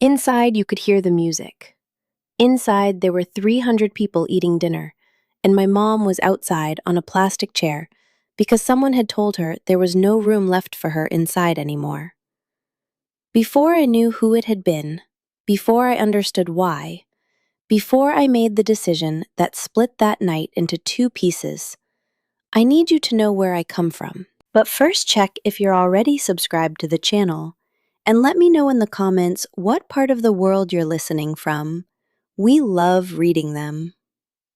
Inside, you could hear the music. Inside, there were 300 people eating dinner, and my mom was outside on a plastic chair because someone had told her there was no room left for her inside anymore. Before I knew who it had been, before I understood why, before I made the decision that split that night into two pieces, I need you to know where I come from. But first check if you're already subscribed to the channel, and let me know in the comments what part of the world you're listening from. We love reading them.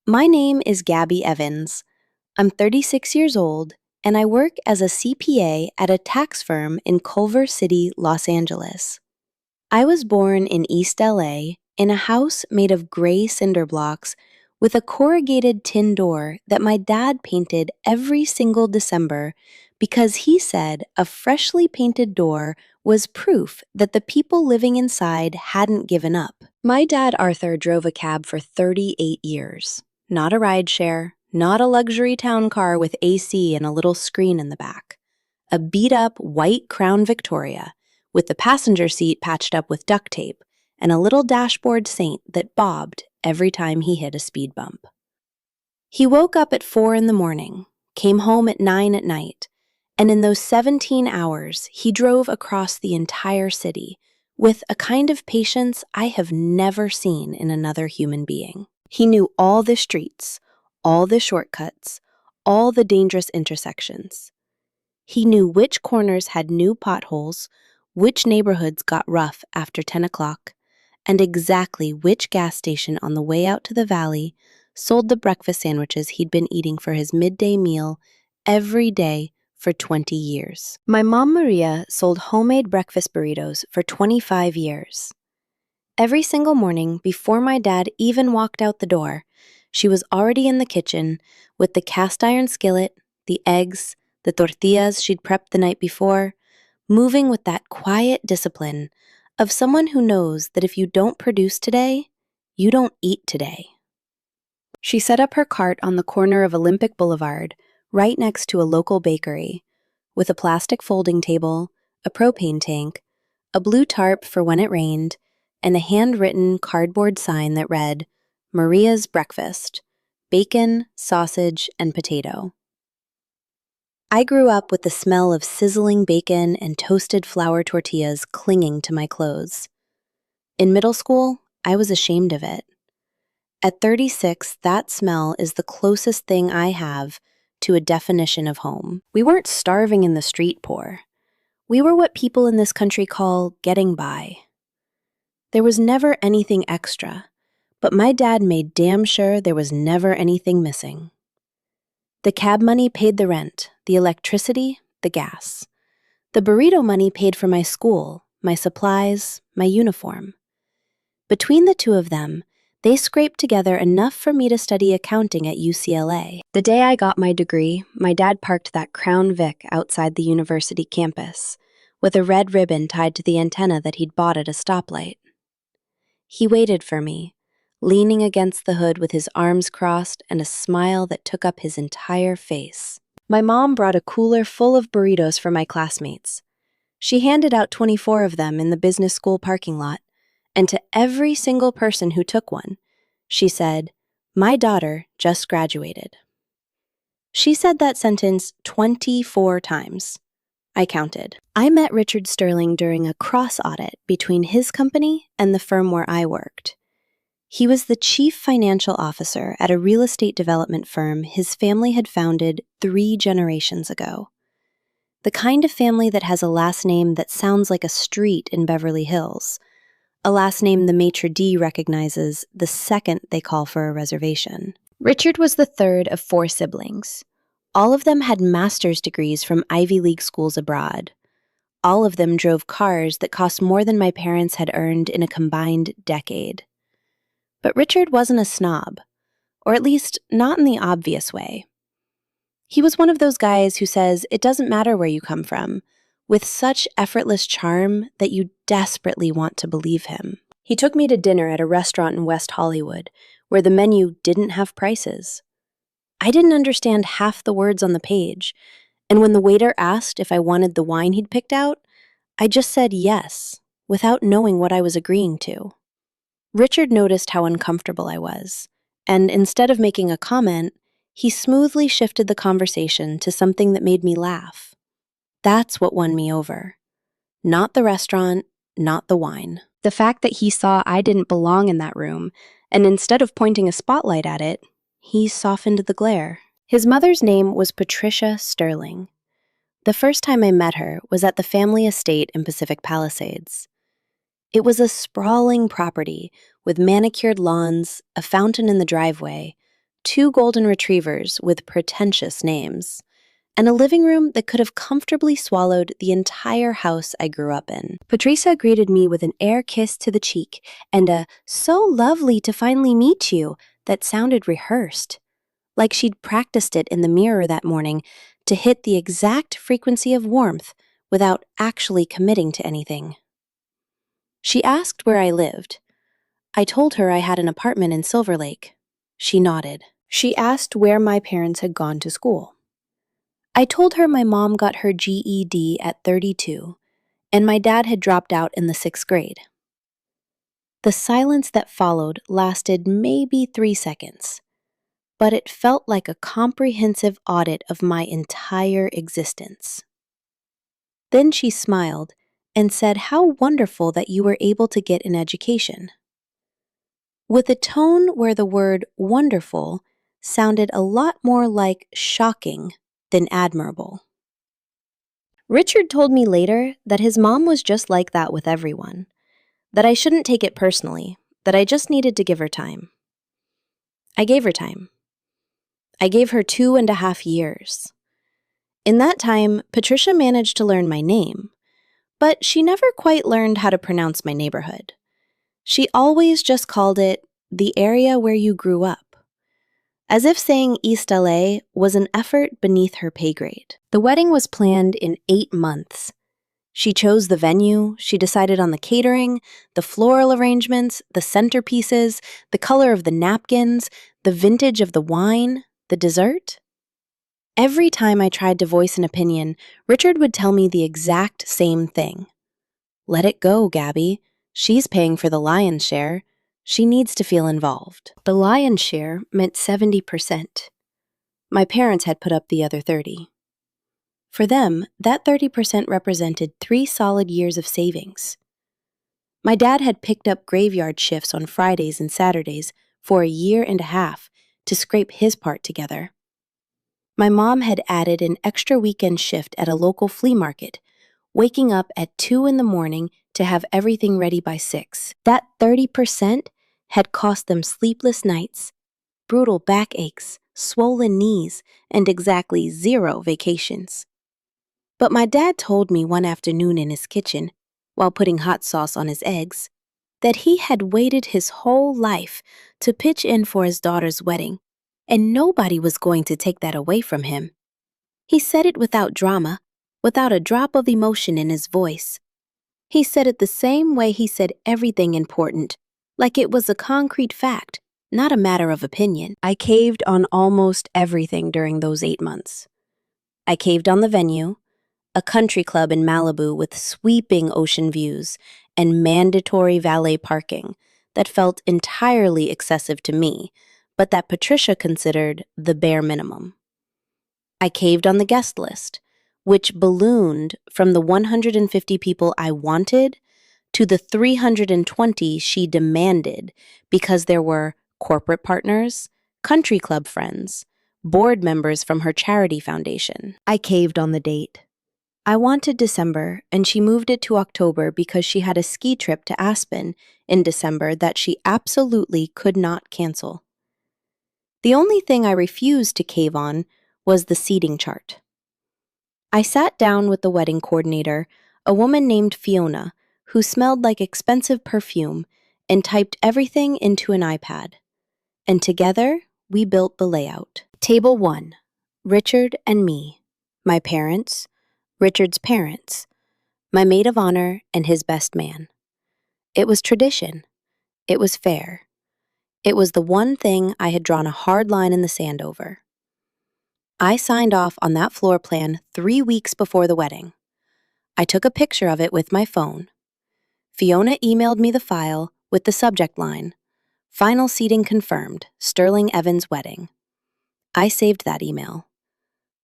My name is Gabby Evans. I'm 36 years old, and I work as a CPA at a tax firm in Culver City, Los Angeles. I was born in East LA in a house made of gray cinder blocks with a corrugated tin door that my dad painted every single December because he said a freshly painted door was proof that the people living inside hadn't given up. My dad, Arthur, drove a cab for 38 years. Not a rideshare, not a luxury town car with AC and a little screen in the back. A beat-up white Crown Victoria with the passenger seat patched up with duct tape and a little dashboard saint that bobbed every time he hit a speed bump. He woke up at 4 in the morning, came home at 9 at night, and in those 17 hours, he drove across the entire city with a kind of patience I have never seen in another human being. He knew all the streets, all the shortcuts, all the dangerous intersections. He knew which corners had new potholes, which neighborhoods got rough after 10 o'clock, and exactly which gas station on the way out to the valley sold the breakfast sandwiches he'd been eating for his midday meal every day for 20 years. My mom, Maria, sold homemade breakfast burritos for 25 years. Every single morning, before my dad even walked out the door, she was already in the kitchen with the cast iron skillet, the eggs, the tortillas she'd prepped the night before, moving with that quiet discipline of someone who knows that if you don't produce today, you don't eat today. She set up her cart on the corner of Olympic Boulevard, right next to a local bakery, with a plastic folding table, a propane tank, a blue tarp for when it rained, and a handwritten cardboard sign that read, "Maria's Breakfast, bacon, sausage, and potato." I grew up with the smell of sizzling bacon and toasted flour tortillas clinging to my clothes. In middle school, I was ashamed of it. At 36, that smell is the closest thing I have to a definition of home. We weren't starving in the street poor. We were what people in this country call getting by. There was never anything extra, but my dad made damn sure there was never anything missing. The cab money paid the rent, the electricity, the gas. The burrito money paid for my school, my supplies, my uniform. Between the two of them, they scraped together enough for me to study accounting at UCLA. The day I got my degree, my dad parked that Crown Vic outside the university campus, with a red ribbon tied to the antenna that he'd bought at a stoplight. He waited for me, leaning against the hood with his arms crossed and a smile that took up his entire face. My mom brought a cooler full of burritos for my classmates. She handed out 24 of them in the business school parking lot, and to every single person who took one, she said, "My daughter just graduated." She said that sentence 24 times. I counted. I met Richard Sterling during a cross audit between his company and the firm where I worked. He was the chief financial officer at a real estate development firm his family had founded 3 generations ago. The kind of family that has a last name that sounds like a street in Beverly Hills, a last name the maitre d' recognizes the second they call for a reservation. Richard was the third of 4 siblings. All of them had master's degrees from Ivy League schools abroad. All of them drove cars that cost more than my parents had earned in a combined decade. But Richard wasn't a snob, or at least not in the obvious way. He was one of those guys who says it doesn't matter where you come from, with such effortless charm that you desperately want to believe him. He took me to dinner at a restaurant in West Hollywood, where the menu didn't have prices. I didn't understand half the words on the page, and when the waiter asked if I wanted the wine he'd picked out, I just said yes, without knowing what I was agreeing to. Richard noticed how uncomfortable I was, and instead of making a comment, he smoothly shifted the conversation to something that made me laugh. That's what won me over. Not the restaurant, not the wine. The fact that he saw I didn't belong in that room, and instead of pointing a spotlight at it, he softened the glare. His mother's name was Patricia Sterling. The first time I met her was at the family estate in Pacific Palisades. It was a sprawling property with manicured lawns, a fountain in the driveway, two golden retrievers with pretentious names, and a living room that could have comfortably swallowed the entire house I grew up in. Patricia greeted me with an air kiss to the cheek and a "so lovely to finally meet you" that sounded rehearsed, like she'd practiced it in the mirror that morning to hit the exact frequency of warmth without actually committing to anything. She asked where I lived. I told her I had an apartment in Silver Lake. She nodded. She asked where my parents had gone to school. I told her my mom got her GED at 32, and my dad had dropped out in the 6th grade. The silence that followed lasted maybe 3 seconds, but it felt like a comprehensive audit of my entire existence. Then she smiled and said how wonderful that you were able to get an education, with a tone where the word wonderful sounded a lot more like shocking than admirable. Richard told me later that his mom was just like that with everyone, that I shouldn't take it personally, that I just needed to give her time. I gave her time. I gave her 2.5 years. In that time, Patricia managed to learn my name, but she never quite learned how to pronounce my neighborhood. She always just called it the area where you grew up, as if saying East LA was an effort beneath her pay grade. The wedding was planned in 8 months. She chose the venue, she decided on the catering, the floral arrangements, the centerpieces, the color of the napkins, the vintage of the wine, the dessert. Every time I tried to voice an opinion, Richard would tell me the exact same thing. Let it go, Gabby. She's paying for the lion's share. She needs to feel involved. The lion's share meant 70%. My parents had put up the other 30%. For them, that 30% represented 3 solid years of savings. My dad had picked up graveyard shifts on Fridays and Saturdays for 1.5 years to scrape his part together. My mom had added an extra weekend shift at a local flea market, waking up at 2 in the morning to have everything ready by 6. That 30% had cost them sleepless nights, brutal backaches, swollen knees, and exactly 0 vacations. But my dad told me one afternoon in his kitchen, while putting hot sauce on his eggs, that he had waited his whole life to pitch in for his daughter's wedding, and nobody was going to take that away from him. He said it without drama, without a drop of emotion in his voice. He said it the same way he said everything important, like it was a concrete fact, not a matter of opinion. I caved on almost everything during those 8 months. I caved on the venue, a country club in Malibu with sweeping ocean views and mandatory valet parking that felt entirely excessive to me, but that Patricia considered the bare minimum. I caved on the guest list, which ballooned from the 150 people I wanted to the 320 she demanded because there were corporate partners, country club friends, board members from her charity foundation. I caved on the date. I wanted December, and she moved it to October because she had a ski trip to Aspen in December that she absolutely could not cancel. The only thing I refused to cave on was the seating chart. I sat down with the wedding coordinator, a woman named Fiona, who smelled like expensive perfume, and typed everything into an iPad. And together, we built the layout. Table 1, Richard and me, my parents, Richard's parents, my maid of honor, and his best man. It was tradition. It was fair. It was the one thing I had drawn a hard line in the sand over. I signed off on that floor plan 3 weeks before the wedding. I took a picture of it with my phone. Fiona emailed me the file with the subject line, "Final seating confirmed, Sterling Evans' wedding." I saved that email.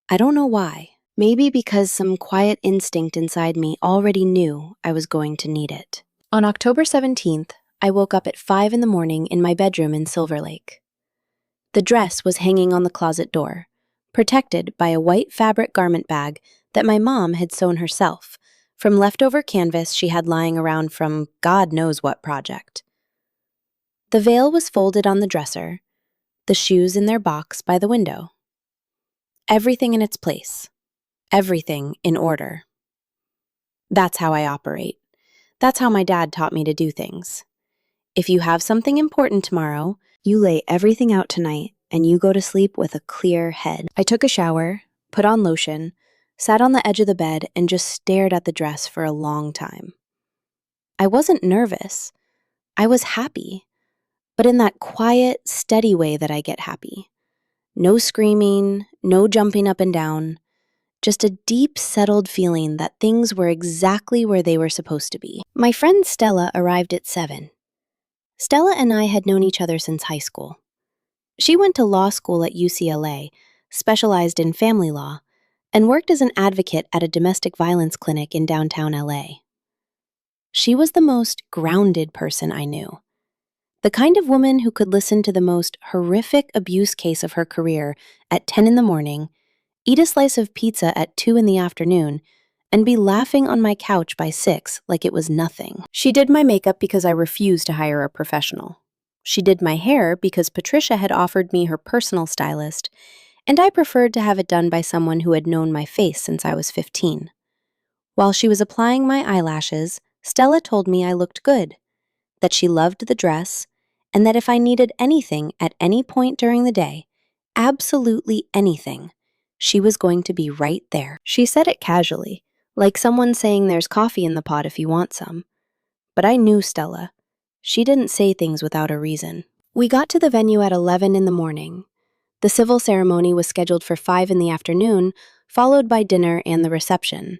I don't know why. Maybe because some quiet instinct inside me already knew I was going to need it. On October 17th, I woke up at 5 in the morning in my bedroom in Silver Lake. The dress was hanging on the closet door, protected by a white fabric garment bag that my mom had sewn herself from leftover canvas she had lying around from God knows what project. The veil was folded on the dresser, the shoes in their box by the window. Everything in its place, everything in order. That's how I operate. That's how my dad taught me to do things. If you have something important tomorrow, you lay everything out tonight and you go to sleep with a clear head. I took a shower, put on lotion, sat on the edge of the bed, and just stared at the dress for a long time. I wasn't nervous. I was happy, but in that quiet, steady way that I get happy. No screaming, no jumping up and down, just a deep, settled feeling that things were exactly where they were supposed to be. My friend Stella arrived at 7. Stella and I had known each other since high school. She went to law school at UCLA, specialized in family law, and worked as an advocate at a domestic violence clinic in downtown LA. She was the most grounded person I knew. The kind of woman who could listen to the most horrific abuse case of her career at 10 in the morning, eat a slice of pizza at 2 in the afternoon, and be laughing on my couch by 6 like it was nothing. She did my makeup because I refused to hire a professional. She did my hair because Patricia had offered me her personal stylist, and I preferred to have it done by someone who had known my face since I was 15. While she was applying my eyelashes, Stella told me I looked good, that she loved the dress, and that if I needed anything at any point during the day, absolutely anything, she was going to be right there. She said it casually, like someone saying there's coffee in the pot if you want some. But I knew Stella. She didn't say things without a reason. We got to the venue at 11 in the morning. The civil ceremony was scheduled for 5 in the afternoon, followed by dinner and the reception.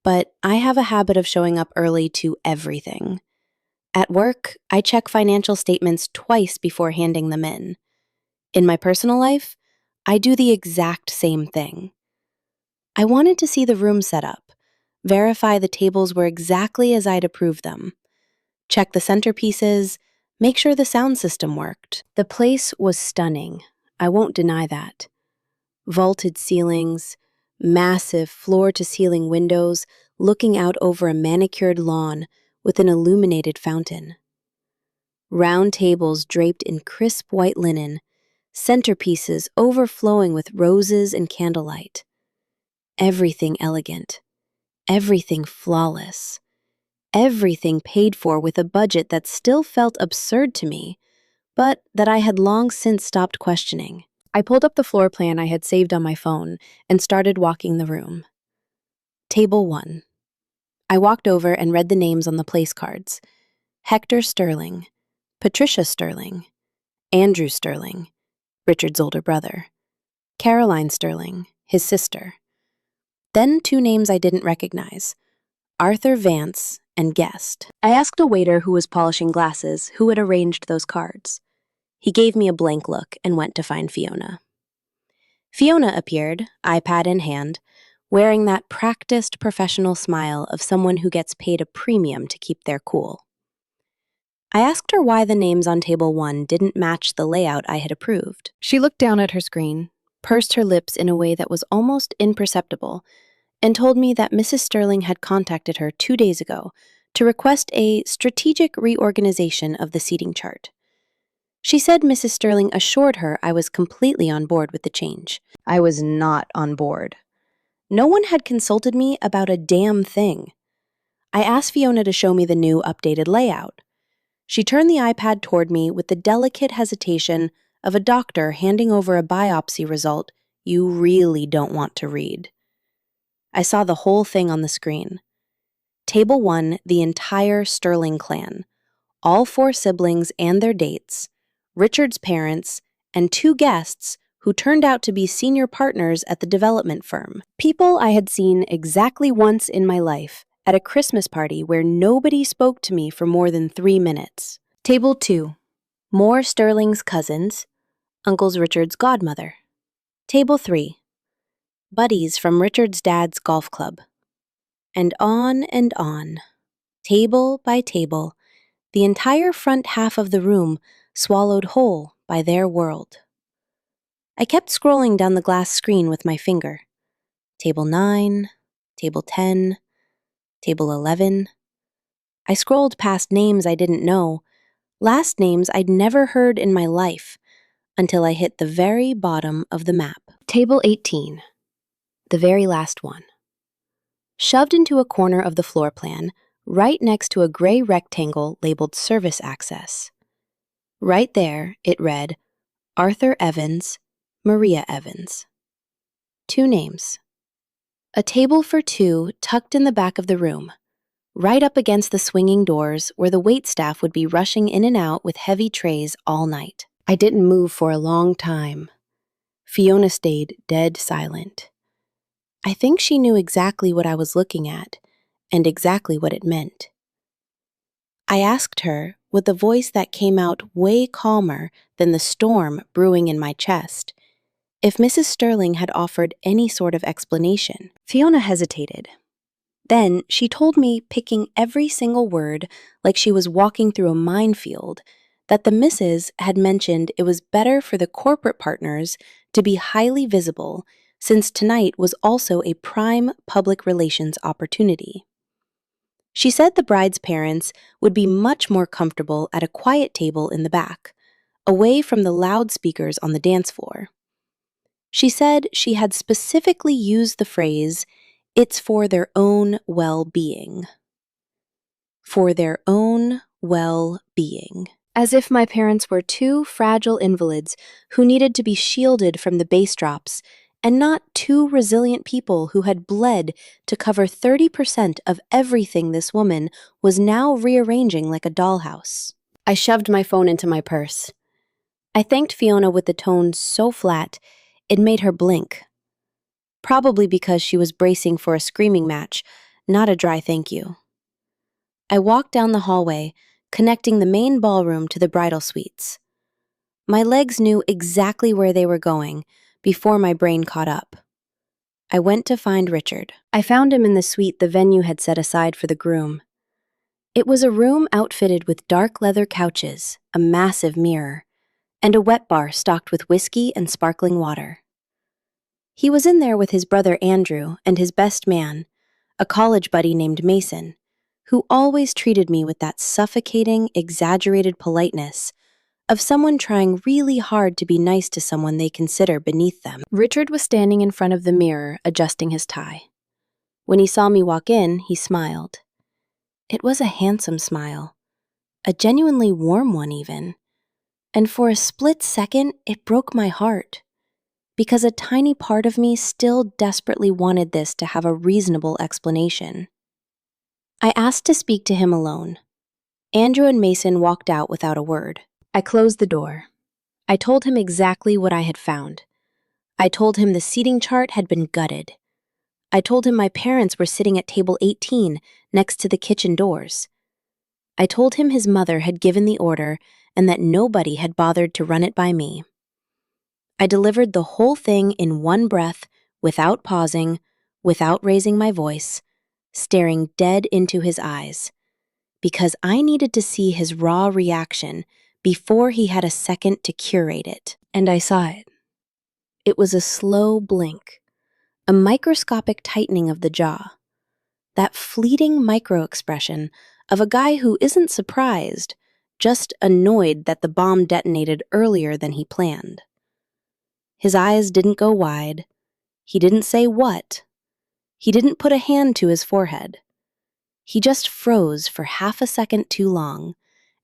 But I have a habit of showing up early to everything. At work, I check financial statements twice before handing them in. In my personal life, I do the exact same thing. I wanted to see the room set up, verify the tables were exactly as I'd approved them, check the centerpieces, make sure the sound system worked. The place was stunning, I won't deny that. Vaulted ceilings, massive floor-to-ceiling windows looking out over a manicured lawn with an illuminated fountain. Round tables draped in crisp white linen, centerpieces overflowing with roses and candlelight. Everything elegant, everything flawless, everything paid for with a budget that still felt absurd to me, but that I had long since stopped questioning. I pulled up the floor plan I had saved on my phone and started walking the room. Table 1. I walked over and read the names on the place cards. Hector Sterling, Patricia Sterling, Andrew Sterling, Richard's older brother, Caroline Sterling, his sister. Then 2 names I didn't recognize, Arthur Vance and Guest. I asked a waiter who was polishing glasses who had arranged those cards. He gave me a blank look and went to find Fiona. Fiona appeared, iPad in hand, wearing that practiced professional smile of someone who gets paid a premium to keep their cool. I asked her why the names on table 1 didn't match the layout I had approved. She looked down at her screen, pursed her lips in a way that was almost imperceptible, and told me that Mrs. Sterling had contacted her 2 days ago to request a strategic reorganization of the seating chart. She said Mrs. Sterling assured her I was completely on board with the change. I was not on board. No one had consulted me about a damn thing. I asked Fiona to show me the new updated layout. She turned the iPad toward me with the delicate hesitation of a doctor handing over a biopsy result you really don't want to read. I saw the whole thing on the screen. Table 1, the entire Sterling clan, all 4 siblings and their dates, Richard's parents, and 2 guests who turned out to be senior partners at the development firm. People I had seen exactly once in my life at a Christmas party where nobody spoke to me for more than 3 minutes. Table 2. More Sterling's cousins, Uncle Richard's godmother. Table 3. Buddies from Richard's dad's golf club. And on, table by table, the entire front half of the room swallowed whole by their world. I kept scrolling down the glass screen with my finger. Table 9, table 10, table 11. I scrolled past names I didn't know, last names I'd never heard in my life, until I hit the very bottom of the map. Table 18, the very last one. Shoved into a corner of the floor plan, right next to a gray rectangle labeled Service Access. Right there, it read, Arthur Evans, Maria Evans. 2 names. A table for 2 tucked in the back of the room, right up against the swinging doors where the waitstaff would be rushing in and out with heavy trays all night. I didn't move for a long time. Fiona stayed dead silent. I think she knew exactly what I was looking at and exactly what it meant. I asked her, with a voice that came out way calmer than the storm brewing in my chest, if Mrs. Sterling had offered any sort of explanation. Fiona hesitated. Then she told me, picking every single word like she was walking through a minefield, that the missus had mentioned it was better for the corporate partners to be highly visible, since tonight was also a prime public relations opportunity. She said the bride's parents would be much more comfortable at a quiet table in the back, away from the loudspeakers on the dance floor. She said she had specifically used the phrase, "It's for their own well-being." For their own well-being. As if my parents were 2 fragile invalids who needed to be shielded from the bass drops, and not 2 resilient people who had bled to cover 30% of everything this woman was now rearranging like a dollhouse. I shoved my phone into my purse. I thanked Fiona with the tone so flat, it made her blink. Probably because she was bracing for a screaming match, not a dry thank you. I walked down the hallway, connecting the main ballroom to the bridal suites. My legs knew exactly where they were going before my brain caught up. I went to find Richard. I found him in the suite the venue had set aside for the groom. It was a room outfitted with dark leather couches, a massive mirror, and a wet bar stocked with whiskey and sparkling water. He was in there with his brother Andrew and his best man, a college buddy named Mason, who always treated me with that suffocating, exaggerated politeness of someone trying really hard to be nice to someone they consider beneath them. Richard was standing in front of the mirror, adjusting his tie. When he saw me walk in, he smiled. It was a handsome smile, a genuinely warm one even, and for a split second, it broke my heart, because a tiny part of me still desperately wanted this to have a reasonable explanation. I asked to speak to him alone. Andrew and Mason walked out without a word. I closed the door. I told him exactly what I had found. I told him the seating chart had been gutted. I told him my parents were sitting at table 18 next to the kitchen doors. I told him his mother had given the order and that nobody had bothered to run it by me. I delivered the whole thing in one breath, without pausing, without raising my voice, staring dead into his eyes, because I needed to see his raw reaction before he had a second to curate it. And I saw it. It was a slow blink, a microscopic tightening of the jaw, that fleeting micro-expression of a guy who isn't surprised, just annoyed that the bomb detonated earlier than he planned. His eyes didn't go wide. He didn't say what. He didn't put a hand to his forehead. He just froze for half a second too long,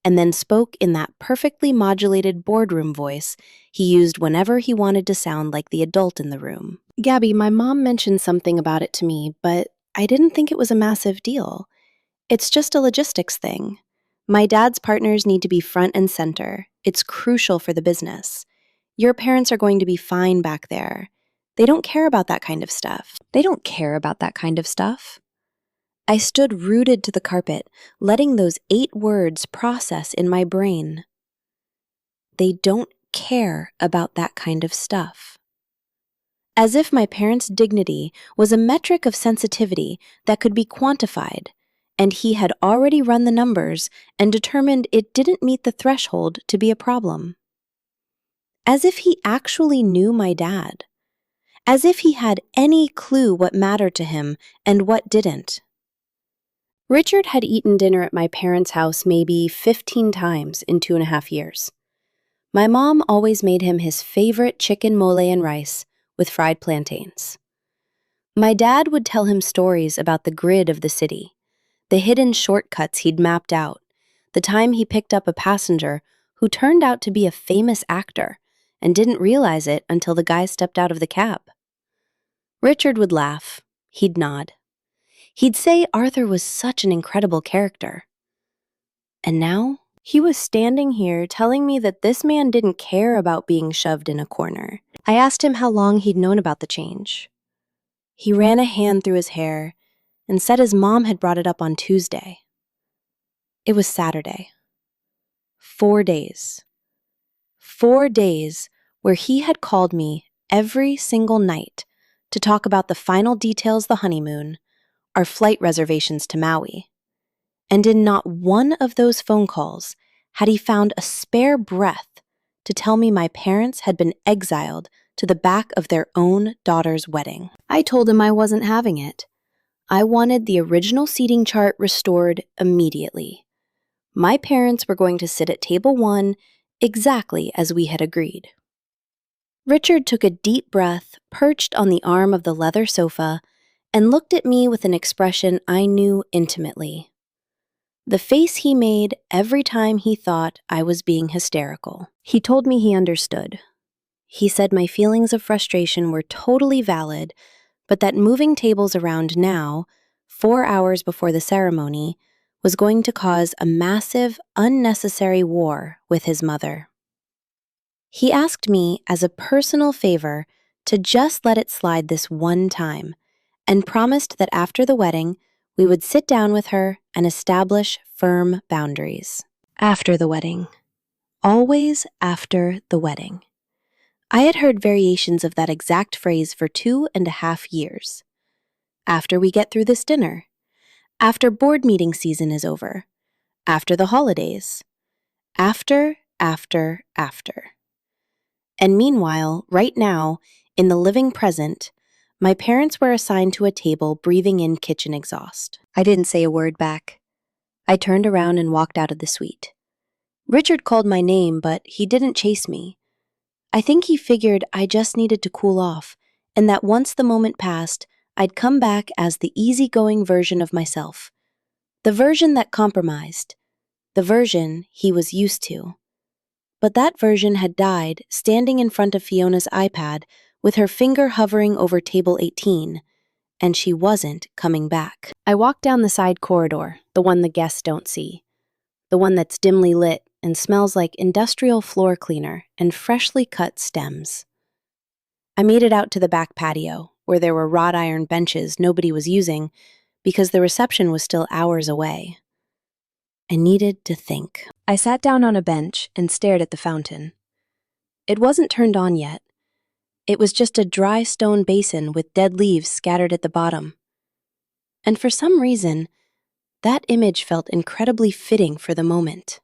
and then spoke in that perfectly modulated boardroom voice he used whenever he wanted to sound like the adult in the room. "Gabby, my mom mentioned something about it to me, but I didn't think it was a massive deal. It's just a logistics thing. My dad's partners need to be front and center. It's crucial for the business. Your parents are going to be fine back there. They don't care about that kind of stuff." They don't care about that kind of stuff. I stood rooted to the carpet, letting those 8 words process in my brain. They don't care about that kind of stuff. As if my parents' dignity was a metric of sensitivity that could be quantified, and he had already run the numbers and determined it didn't meet the threshold to be a problem. As if he actually knew my dad. As if he had any clue what mattered to him and what didn't. Richard had eaten dinner at my parents' house maybe 15 times in 2.5 years. My mom always made him his favorite chicken mole and rice with fried plantains. My dad would tell him stories about the grid of the city, the hidden shortcuts he'd mapped out, the time he picked up a passenger who turned out to be a famous actor and didn't realize it until the guy stepped out of the cab. Richard would laugh. He'd nod. He'd say Arthur was such an incredible character. And now, he was standing here telling me that this man didn't care about being shoved in a corner. I asked him how long he'd known about the change. He ran a hand through his hair and said his mom had brought it up on Tuesday. It was Saturday. 4 days. 4 days where he had called me every single night to talk about the final details of the honeymoon, our flight reservations to Maui. And in not one of those phone calls had he found a spare breath to tell me my parents had been exiled to the back of their own daughter's wedding. I told him I wasn't having it. I wanted the original seating chart restored immediately. My parents were going to sit at table 1 exactly as we had agreed. Richard took a deep breath, perched on the arm of the leather sofa, and looked at me with an expression I knew intimately. The face he made every time he thought I was being hysterical. He told me he understood. He said my feelings of frustration were totally valid, but that moving tables around now, 4 hours before the ceremony, was going to cause a massive, unnecessary war with his mother. He asked me, as a personal favor, to just let it slide this one time, and promised that after the wedding, we would sit down with her and establish firm boundaries. After the wedding. Always after the wedding. I had heard variations of that exact phrase for 2.5 years. After we get through this dinner. After board meeting season is over. After the holidays. After. And meanwhile, right now, in the living present, my parents were assigned to a table breathing in kitchen exhaust. I didn't say a word back. I turned around and walked out of the suite. Richard called my name, but he didn't chase me. I think he figured I just needed to cool off, and that once the moment passed, I'd come back as the easygoing version of myself. The version that compromised. The version he was used to. But that version had died standing in front of Fiona's iPad with her finger hovering over table 18, and she wasn't coming back. I walked down the side corridor, the one the guests don't see. The one that's dimly lit and smells like industrial floor cleaner and freshly cut stems. I made it out to the back patio, where there were wrought iron benches nobody was using because the reception was still hours away. I needed to think. I sat down on a bench and stared at the fountain. It wasn't turned on yet. It was just a dry stone basin with dead leaves scattered at the bottom. And for some reason, that image felt incredibly fitting for the moment.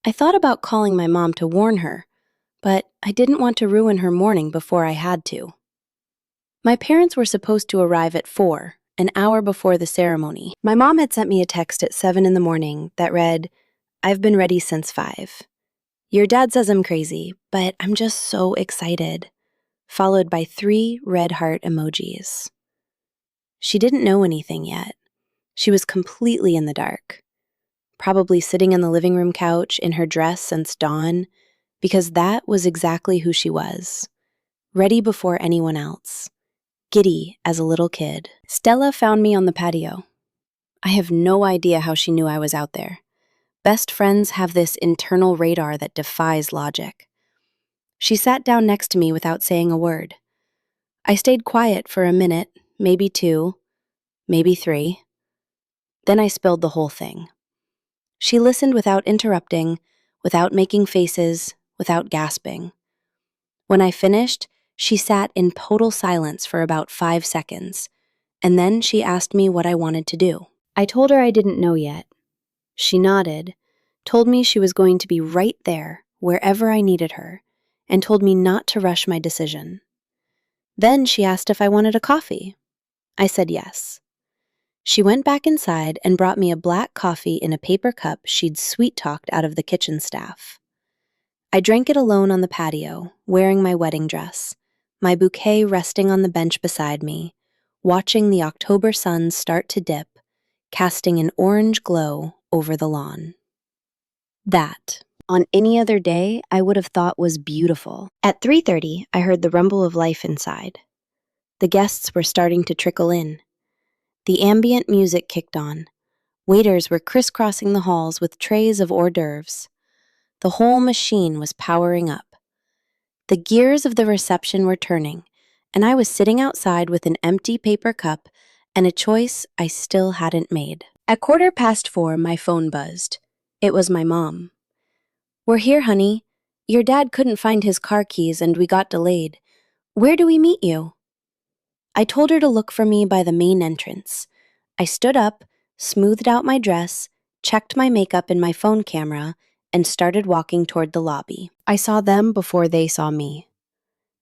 I thought about calling my mom to warn her, but I didn't want to ruin her morning before I had to. My parents were supposed to arrive at 4, an hour before the ceremony. My mom had sent me a text at 7 in the morning that read, "I've been ready since 5. Your dad says I'm crazy, but I'm just so excited," followed by 3 red heart emojis. She didn't know anything yet. She was completely in the dark. Probably sitting on the living room couch in her dress since dawn, because that was exactly who she was. Ready before anyone else. Giddy as a little kid. Stella found me on the patio. I have no idea how she knew I was out there. Best friends have this internal radar that defies logic. She sat down next to me without saying a word. I stayed quiet for a minute, maybe 2, maybe 3. Then I spilled the whole thing. She listened without interrupting, without making faces, without gasping. When I finished, she sat in total silence for about 5 seconds, and then she asked me what I wanted to do. I told her I didn't know yet. She nodded, told me she was going to be right there, wherever I needed her, and told me not to rush my decision. Then she asked if I wanted a coffee. I said yes. She went back inside and brought me a black coffee in a paper cup she'd sweet-talked out of the kitchen staff. I drank it alone on the patio, wearing my wedding dress, my bouquet resting on the bench beside me, watching the October sun start to dip, casting an orange glow over the lawn. That, on any other day, I would have thought was beautiful. At 3:30, I heard the rumble of life inside. The guests were starting to trickle in. The ambient music kicked on. Waiters were crisscrossing the halls with trays of hors d'oeuvres. The whole machine was powering up. The gears of the reception were turning, and I was sitting outside with an empty paper cup and a choice I still hadn't made. At 4:15, my phone buzzed. It was my mom. "We're here, honey. Your dad couldn't find his car keys and we got delayed. Where do we meet you?" I told her to look for me by the main entrance. I stood up, smoothed out my dress, checked my makeup in my phone camera, and started walking toward the lobby. I saw them before they saw me.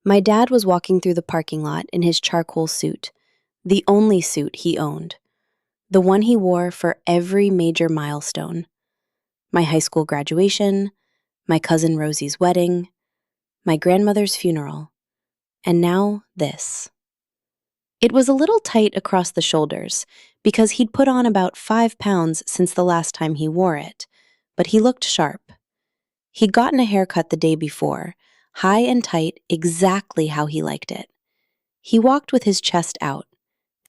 My dad was walking through the parking lot in his charcoal suit, the only suit he owned, the one he wore for every major milestone. My high school graduation, my cousin Rosie's wedding, my grandmother's funeral, and now this. It was a little tight across the shoulders because he'd put on about 5 pounds since the last time he wore it, but he looked sharp. He'd gotten a haircut the day before, high and tight, exactly how he liked it. He walked with his chest out,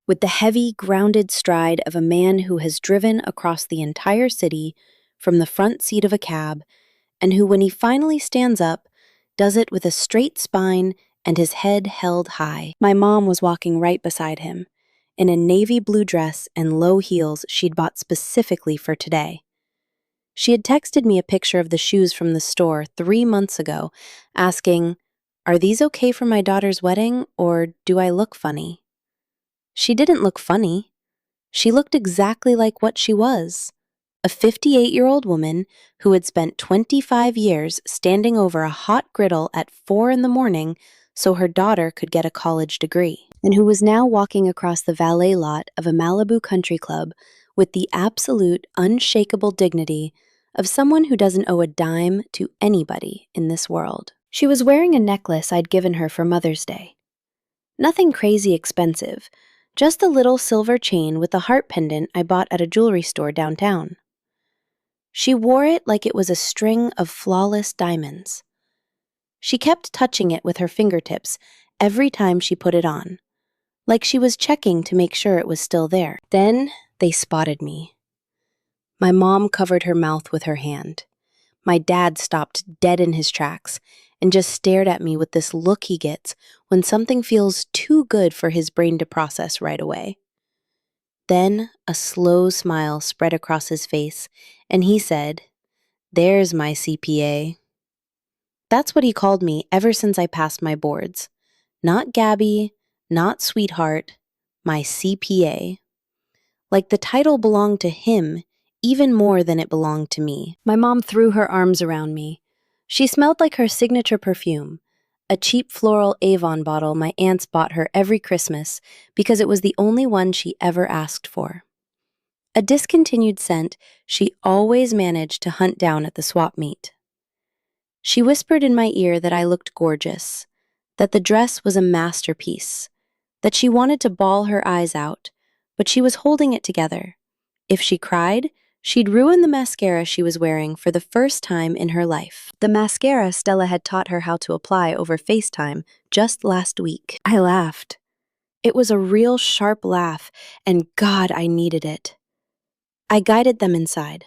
with the heavy, grounded stride of a man who has driven across the entire city from the front seat of a cab, and who, when he finally stands up, does it with a straight spine and his head held high. My mom was walking right beside him, in a navy blue dress and low heels she'd bought specifically for today. She had texted me a picture of the shoes from the store 3 months ago, asking, "Are these okay for my daughter's wedding, or do I look funny?" She didn't look funny. She looked exactly like what she was. A 58-year-old woman who had spent 25 years standing over a hot griddle at 4 in the morning so her daughter could get a college degree, and who was now walking across the valet lot of a Malibu country club with the absolute, unshakable dignity of someone who doesn't owe a dime to anybody in this world. She was wearing a necklace I'd given her for Mother's Day. Nothing crazy expensive, just a little silver chain with a heart pendant I bought at a jewelry store downtown. She wore it like it was a string of flawless diamonds. She kept touching it with her fingertips every time she put it on, like she was checking to make sure it was still there. Then they spotted me. My mom covered her mouth with her hand. My dad stopped dead in his tracks and just stared at me with this look he gets when something feels too good for his brain to process right away. Then a slow smile spread across his face, and he said, "There's my CPA." That's what he called me ever since I passed my boards. Not Gabby, not sweetheart, my CPA. Like the title belonged to him even more than it belonged to me. My mom threw her arms around me. She smelled like her signature perfume, a cheap floral Avon bottle my aunts bought her every Christmas because it was the only one she ever asked for. A discontinued scent she always managed to hunt down at the swap meet. She whispered in my ear that I looked gorgeous, that the dress was a masterpiece, that she wanted to bawl her eyes out, but she was holding it together. If she cried, she'd ruin the mascara she was wearing for the first time in her life. The mascara Stella had taught her how to apply over FaceTime just last week. I laughed. It was a real sharp laugh, and God, I needed it. I guided them inside.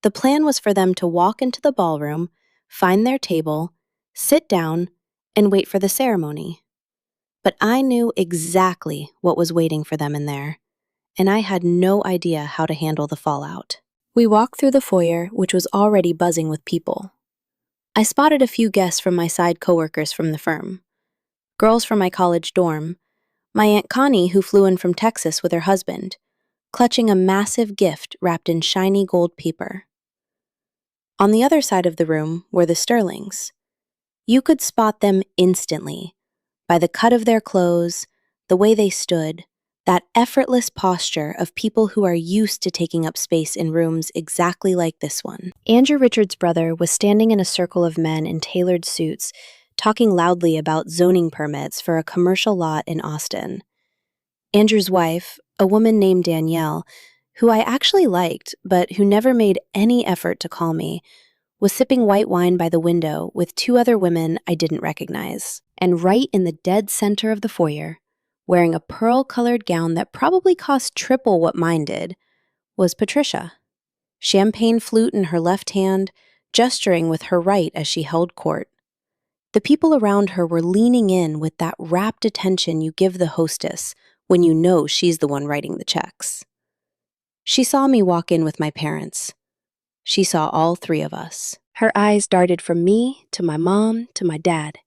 The plan was for them to walk into the ballroom, find their table, sit down, and wait for the ceremony. But I knew exactly what was waiting for them in there, and I had no idea how to handle the fallout. We walked through the foyer, which was already buzzing with people. I spotted a few guests from my side coworkers from the firm, girls from my college dorm, my Aunt Connie who flew in from Texas with her husband, clutching a massive gift wrapped in shiny gold paper. On the other side of the room were the Sterlings. You could spot them instantly by the cut of their clothes, the way they stood, that effortless posture of people who are used to taking up space in rooms exactly like this one. Andrew Richards' brother was standing in a circle of men in tailored suits, talking loudly about zoning permits for a commercial lot in Austin. Andrew's wife, a woman named Danielle, who I actually liked but who never made any effort to call me, was sipping white wine by the window with two other women I didn't recognize. And right in the dead center of the foyer, wearing a pearl-colored gown that probably cost triple what mine did, was Patricia. Champagne flute in her left hand, gesturing with her right as she held court. The people around her were leaning in with that rapt attention you give the hostess when you know she's the one writing the checks. She saw me walk in with my parents. She saw all three of us. Her eyes darted from me to my mom to my dad.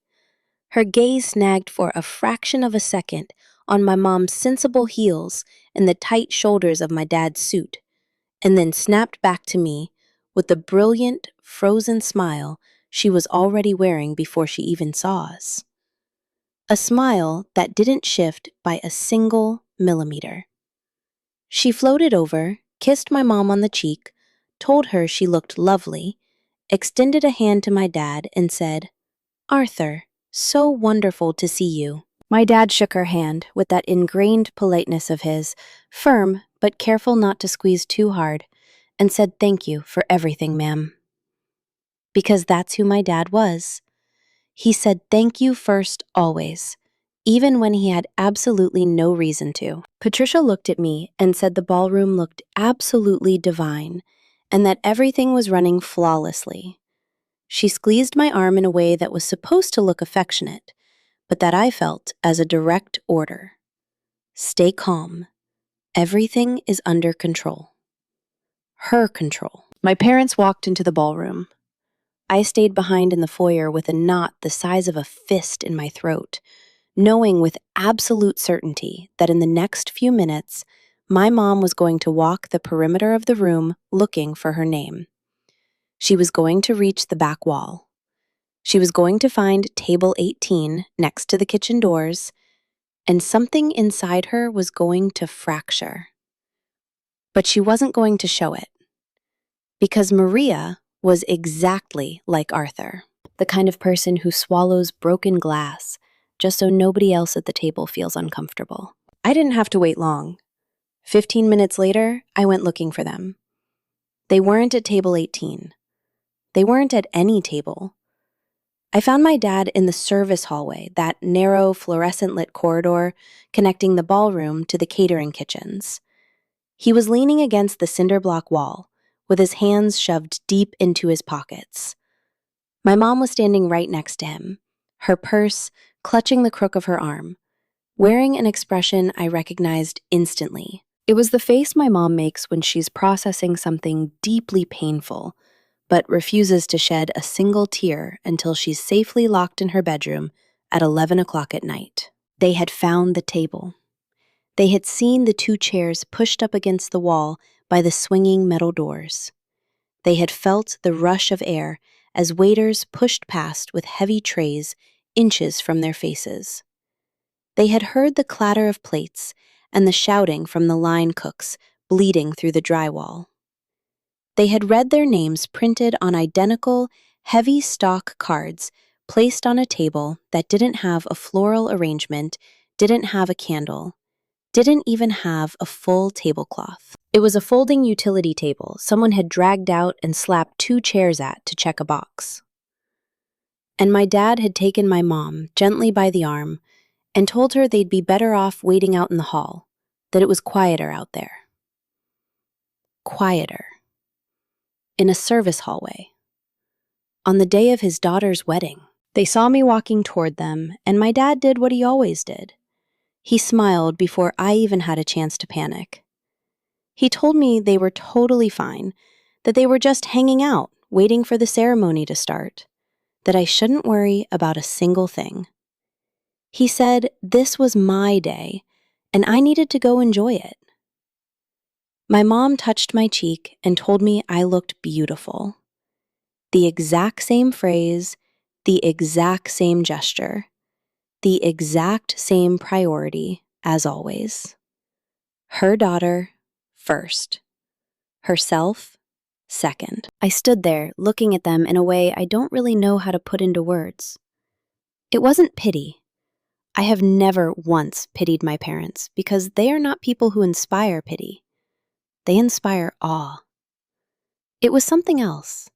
Her gaze snagged for a fraction of a second on my mom's sensible heels and the tight shoulders of my dad's suit, and then snapped back to me with the brilliant, frozen smile she was already wearing before she even saw us. A smile that didn't shift by a single millimeter. She floated over, kissed my mom on the cheek, told her she looked lovely, extended a hand to my dad, and said, "Arthur, so wonderful to see you." My dad shook her hand with that ingrained politeness of his, firm but careful not to squeeze too hard, and said thank you for everything, ma'am. Because that's who my dad was. He said thank you first always, even when he had absolutely no reason to. Patricia looked at me and said the ballroom looked absolutely divine, and that everything was running flawlessly. She squeezed my arm in a way that was supposed to look affectionate, but that I felt as a direct order. Stay calm. Everything is under control. Her control. My parents walked into the ballroom. I stayed behind in the foyer with a knot the size of a fist in my throat, knowing with absolute certainty that in the next few minutes, my mom was going to walk the perimeter of the room looking for her name. She was going to reach the back wall. She was going to find table 18 next to the kitchen doors, and something inside her was going to fracture. But she wasn't going to show it, because Maria was exactly like Arthur, the kind of person who swallows broken glass just so nobody else at the table feels uncomfortable. I didn't have to wait long. 15 minutes later, I went looking for them. They weren't at table 18. They weren't at any table. I found my dad in the service hallway, that narrow, fluorescent-lit corridor connecting the ballroom to the catering kitchens. He was leaning against the cinder block wall, with his hands shoved deep into his pockets. My mom was standing right next to him, her purse clutching the crook of her arm, wearing an expression I recognized instantly. It was the face my mom makes when she's processing something deeply painful, but refuses to shed a single tear until she's safely locked in her bedroom at 11 o'clock at night. They had found the table. They had seen the two chairs pushed up against the wall by the swinging metal doors. They had felt the rush of air as waiters pushed past with heavy trays inches from their faces. They had heard the clatter of plates and the shouting from the line cooks bleeding through the drywall. They had read their names printed on identical, heavy stock cards placed on a table that didn't have a floral arrangement, didn't have a candle, didn't even have a full tablecloth. It was a folding utility table someone had dragged out and slapped two chairs at to check a box. And my dad had taken my mom gently by the arm and told her they'd be better off waiting out in the hall, that it was quieter out there. Quieter. In a service hallway. On the day of his daughter's wedding. They saw me walking toward them, and my dad did what he always did. He smiled before I even had a chance to panic. He told me they were totally fine, that they were just hanging out, waiting for the ceremony to start, that I shouldn't worry about a single thing. He said this was my day, and I needed to go enjoy it. My mom touched my cheek and told me I looked beautiful. The exact same phrase, the exact same gesture, the exact same priority as always. Her daughter first, herself second. I stood there looking at them in a way I don't really know how to put into words. It wasn't pity. I have never once pitied my parents because they are not people who inspire pity. They inspire awe. It was something else.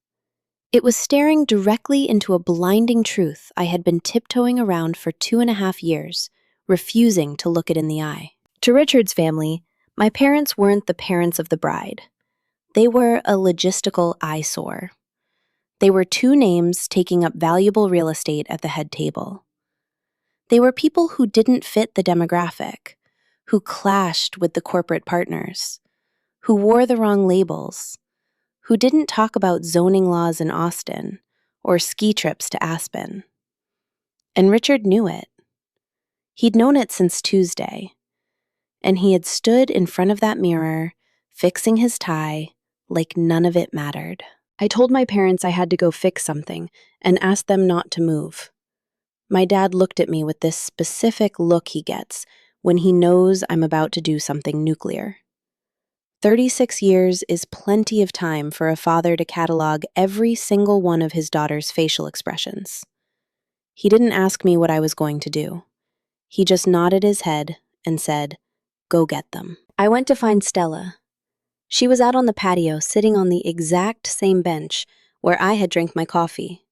It was staring directly into a blinding truth I had been tiptoeing around for 2.5 years, refusing to look it in the eye. To Richard's family, my parents weren't the parents of the bride. They were a logistical eyesore. They were two names taking up valuable real estate at the head table. They were people who didn't fit the demographic, who clashed with the corporate partners, who wore the wrong labels, who didn't talk about zoning laws in Austin or ski trips to Aspen. And Richard knew it. He'd known it since Tuesday, and he had stood in front of that mirror, fixing his tie, like none of it mattered. I told my parents I had to go fix something and asked them not to move. My dad looked at me with this specific look he gets when he knows I'm about to do something nuclear. 36 years is plenty of time for a father to catalog every single one of his daughter's facial expressions. He didn't ask me what I was going to do. He just nodded his head and said, "Go get them." I went to find Stella. She was out on the patio sitting on the exact same bench where I had drank my coffee.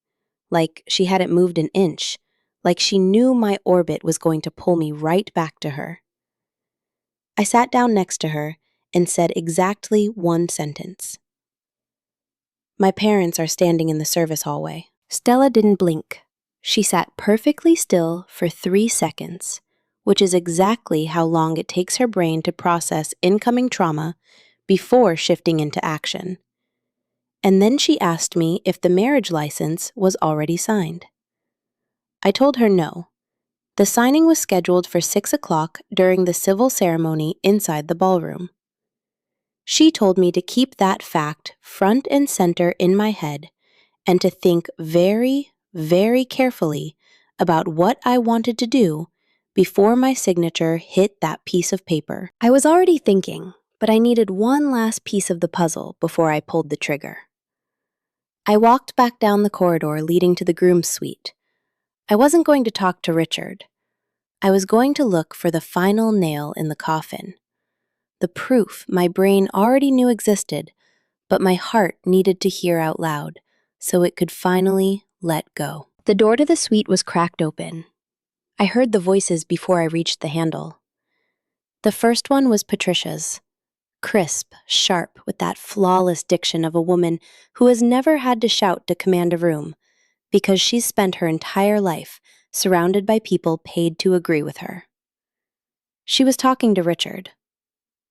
Like she hadn't moved an inch, like she knew my orbit was going to pull me right back to her. I sat down next to her and said exactly one sentence. My parents are standing in the service hallway. Stella didn't blink. She sat perfectly still for 3 seconds, which is exactly how long it takes her brain to process incoming trauma before shifting into action. And then she asked me if the marriage license was already signed. I told her no. The signing was scheduled for 6 o'clock during the civil ceremony inside the ballroom. She told me to keep that fact front and center in my head and to think very, very carefully about what I wanted to do before my signature hit that piece of paper. I was already thinking, but I needed one last piece of the puzzle before I pulled the trigger. I walked back down the corridor leading to the groom's suite. I wasn't going to talk to Richard. I was going to look for the final nail in the coffin. The proof my brain already knew existed, but my heart needed to hear out loud so it could finally let go. The door to the suite was cracked open. I heard the voices before I reached the handle. The first one was Patricia's. Crisp, sharp, with that flawless diction of a woman who has never had to shout to command a room because she's spent her entire life surrounded by people paid to agree with her. She was talking to Richard.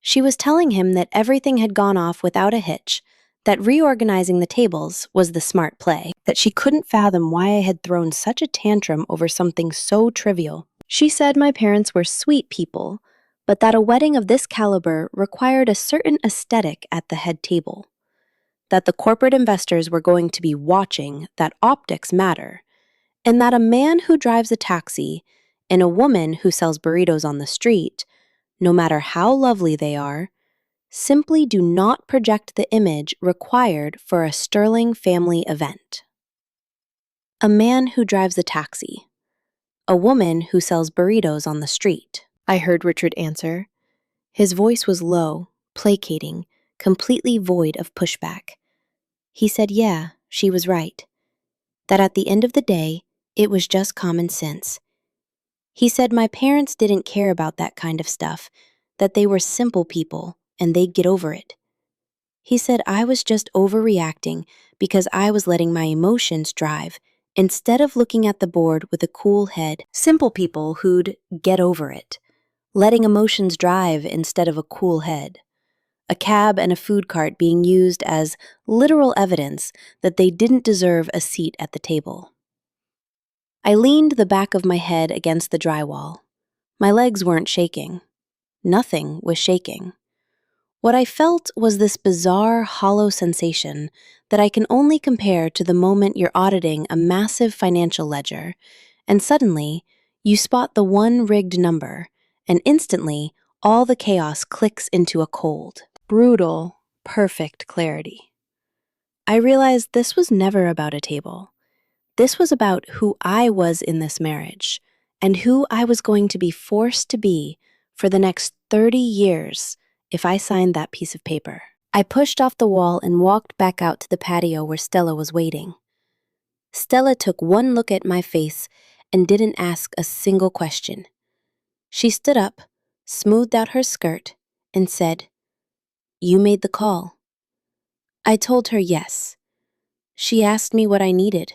She was telling him that everything had gone off without a hitch, that reorganizing the tables was the smart play, that she couldn't fathom why I had thrown such a tantrum over something so trivial. She said my parents were sweet people, but that a wedding of this caliber required a certain aesthetic at the head table, that the corporate investors were going to be watching that optics matter, and that a man who drives a taxi and a woman who sells burritos on the street, no matter how lovely they are, simply do not project the image required for a sterling family event. A man who drives a taxi. A woman who sells burritos on the street, I heard Richard answer. His voice was low, placating, completely void of pushback. He said, yeah, she was right. That at the end of the day, it was just common sense. He said my parents didn't care about that kind of stuff, that they were simple people and they'd get over it. He said I was just overreacting because I was letting my emotions drive instead of looking at the board with a cool head. Simple people who'd get over it, letting emotions drive instead of a cool head. a cab and a food cart being used as literal evidence that they didn't deserve a seat at the table. I leaned the back of my head against the drywall. My legs weren't shaking. Nothing was shaking. What I felt was this bizarre, hollow sensation that I can only compare to the moment you're auditing a massive financial ledger, and suddenly, you spot the one rigged number, and instantly, all the chaos clicks into a cold, brutal, perfect clarity. I realized this was never about a table. This was about who I was in this marriage, and who I was going to be forced to be for the next 30 years if I signed that piece of paper. I pushed off the wall and walked back out to the patio where Stella was waiting. Stella took one look at my face and didn't ask a single question. She stood up, smoothed out her skirt, and said, "You made the call." I told her yes. She asked me what I needed.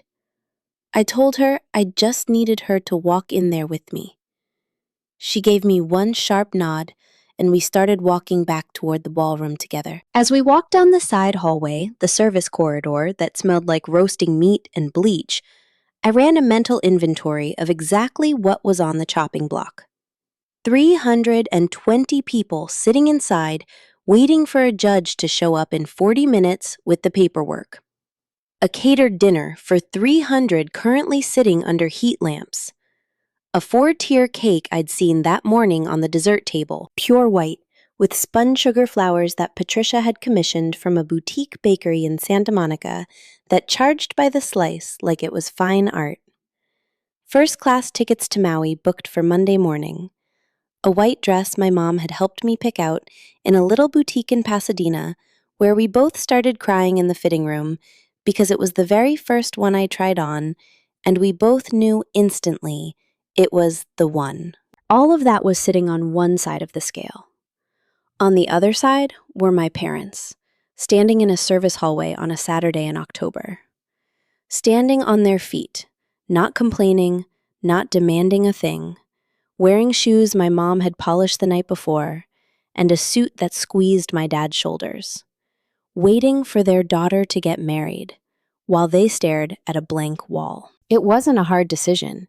I told her I just needed her to walk in there with me. She gave me one sharp nod, and we started walking back toward the ballroom together. As we walked down the side hallway, the service corridor that smelled like roasting meat and bleach, I ran a mental inventory of exactly what was on the chopping block. 320 people sitting inside, waiting for a judge to show up in 40 minutes with the paperwork. A catered dinner for 300 currently sitting under heat lamps. A 4-tier cake I'd seen that morning on the dessert table, pure white, with spun sugar flowers that Patricia had commissioned from a boutique bakery in Santa Monica that charged by the slice like it was fine art. First-class tickets to Maui booked for Monday morning. A white dress my mom had helped me pick out in a little boutique in Pasadena, where we both started crying in the fitting room because it was the very first one I tried on, and we both knew instantly it was the one. All of that was sitting on one side of the scale. On the other side were my parents, standing in a service hallway on a Saturday in October. Standing on their feet, not complaining, not demanding a thing, wearing shoes my mom had polished the night before, and a suit that squeezed my dad's shoulders, waiting for their daughter to get married, while they stared at a blank wall. It wasn't a hard decision.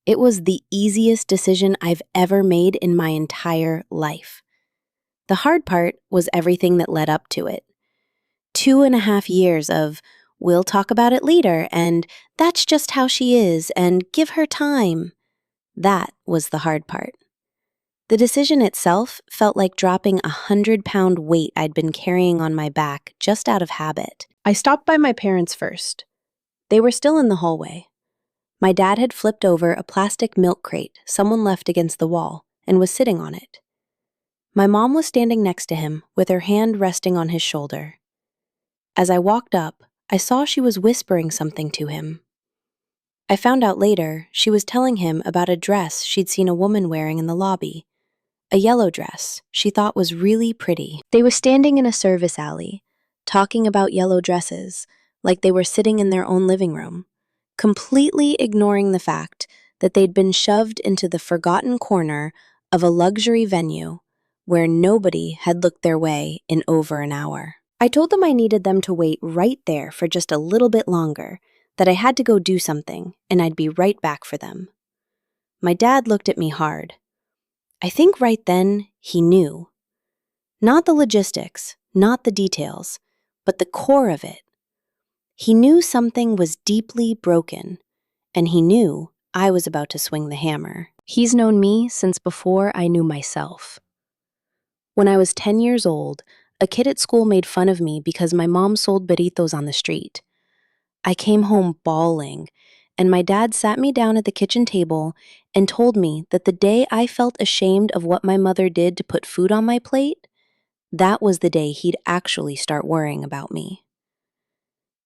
It was the easiest decision I've ever made in my entire life. The hard part was everything that led up to it. 2.5 years of, "We'll talk about it later," and "That's just how she is," and "Give her time." That was the hard part. The decision itself felt like dropping a 100-pound weight I'd been carrying on my back just out of habit. I stopped by my parents first. They were still in the hallway. My dad had flipped over a plastic milk crate someone left against the wall and was sitting on it. My mom was standing next to him with her hand resting on his shoulder. As I walked up, I saw she was whispering something to him. I found out later she was telling him about a dress she'd seen a woman wearing in the lobby. A yellow dress she thought was really pretty. They were standing in a service alley, talking about yellow dresses, like they were sitting in their own living room, completely ignoring the fact that they'd been shoved into the forgotten corner of a luxury venue where nobody had looked their way in over an hour. I told them I needed them to wait right there for just a little bit longer, that I had to go do something, and I'd be right back for them. My dad looked at me hard. I think right then he knew. Not the logistics, not the details, but the core of it. He knew something was deeply broken, and he knew I was about to swing the hammer. He's known me since before I knew myself. When I was 10 years old, a kid at school made fun of me because my mom sold burritos on the street. I came home bawling, and my dad sat me down at the kitchen table and told me that the day I felt ashamed of what my mother did to put food on my plate, that was the day he'd actually start worrying about me.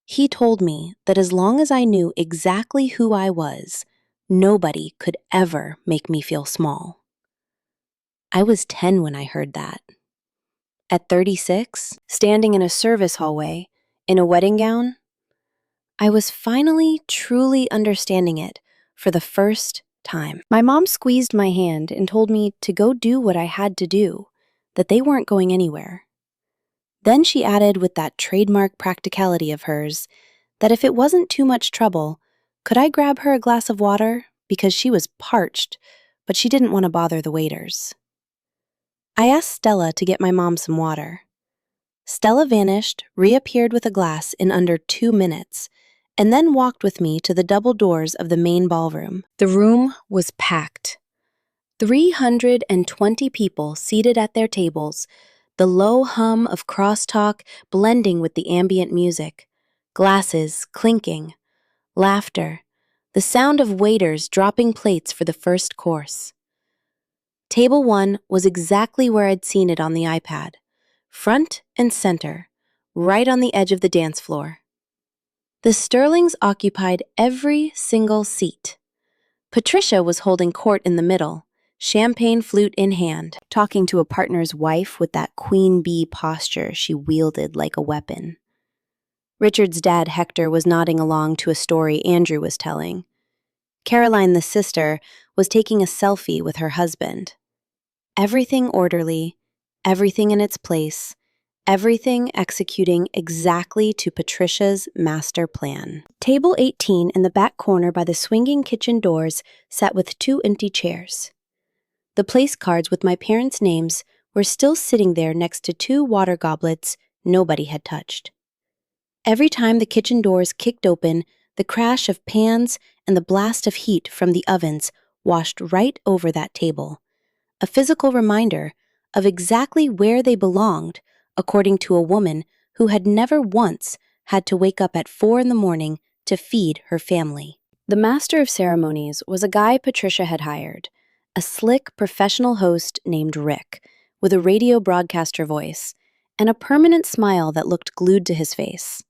He told me that as long as I knew exactly who I was, nobody could ever make me feel small. I was 10 when I heard that. At 36, standing in a service hallway, in a wedding gown, I was finally truly understanding it for the first time. My mom squeezed my hand and told me to go do what I had to do, that they weren't going anywhere. Then she added with that trademark practicality of hers that if it wasn't too much trouble, could I grab her a glass of water because she was parched, but she didn't want to bother the waiters. I asked Stella to get my mom some water. Stella vanished, reappeared with a glass in under 2 minutes, and then walked with me to the double doors of the main ballroom. The room was packed. 320 people seated at their tables, the low hum of crosstalk blending with the ambient music, glasses clinking, laughter, the sound of waiters dropping plates for the first course. Table 1 was exactly where I'd seen it on the iPad, front and center, right on the edge of the dance floor. The Sterlings occupied every single seat. Patricia was holding court in the middle, champagne flute in hand, talking to a partner's wife with that queen bee posture she wielded like a weapon. Richard's dad, Hector, was nodding along to a story Andrew was telling. Caroline, the sister, was taking a selfie with her husband. Everything orderly, everything in its place, everything executing exactly to Patricia's master plan. Table 18 in the back corner by the swinging kitchen doors sat with 2 empty chairs. The place cards with my parents' names were still sitting there next to 2 water goblets nobody had touched. Every time the kitchen doors kicked open, the crash of pans and the blast of heat from the ovens washed right over that table, a physical reminder of exactly where they belonged, according to a woman who had never once had to wake up at 4 in the morning to feed her family. The master of ceremonies was a guy Patricia had hired, a slick professional host named Rick, with a radio broadcaster voice and a permanent smile that looked glued to his face.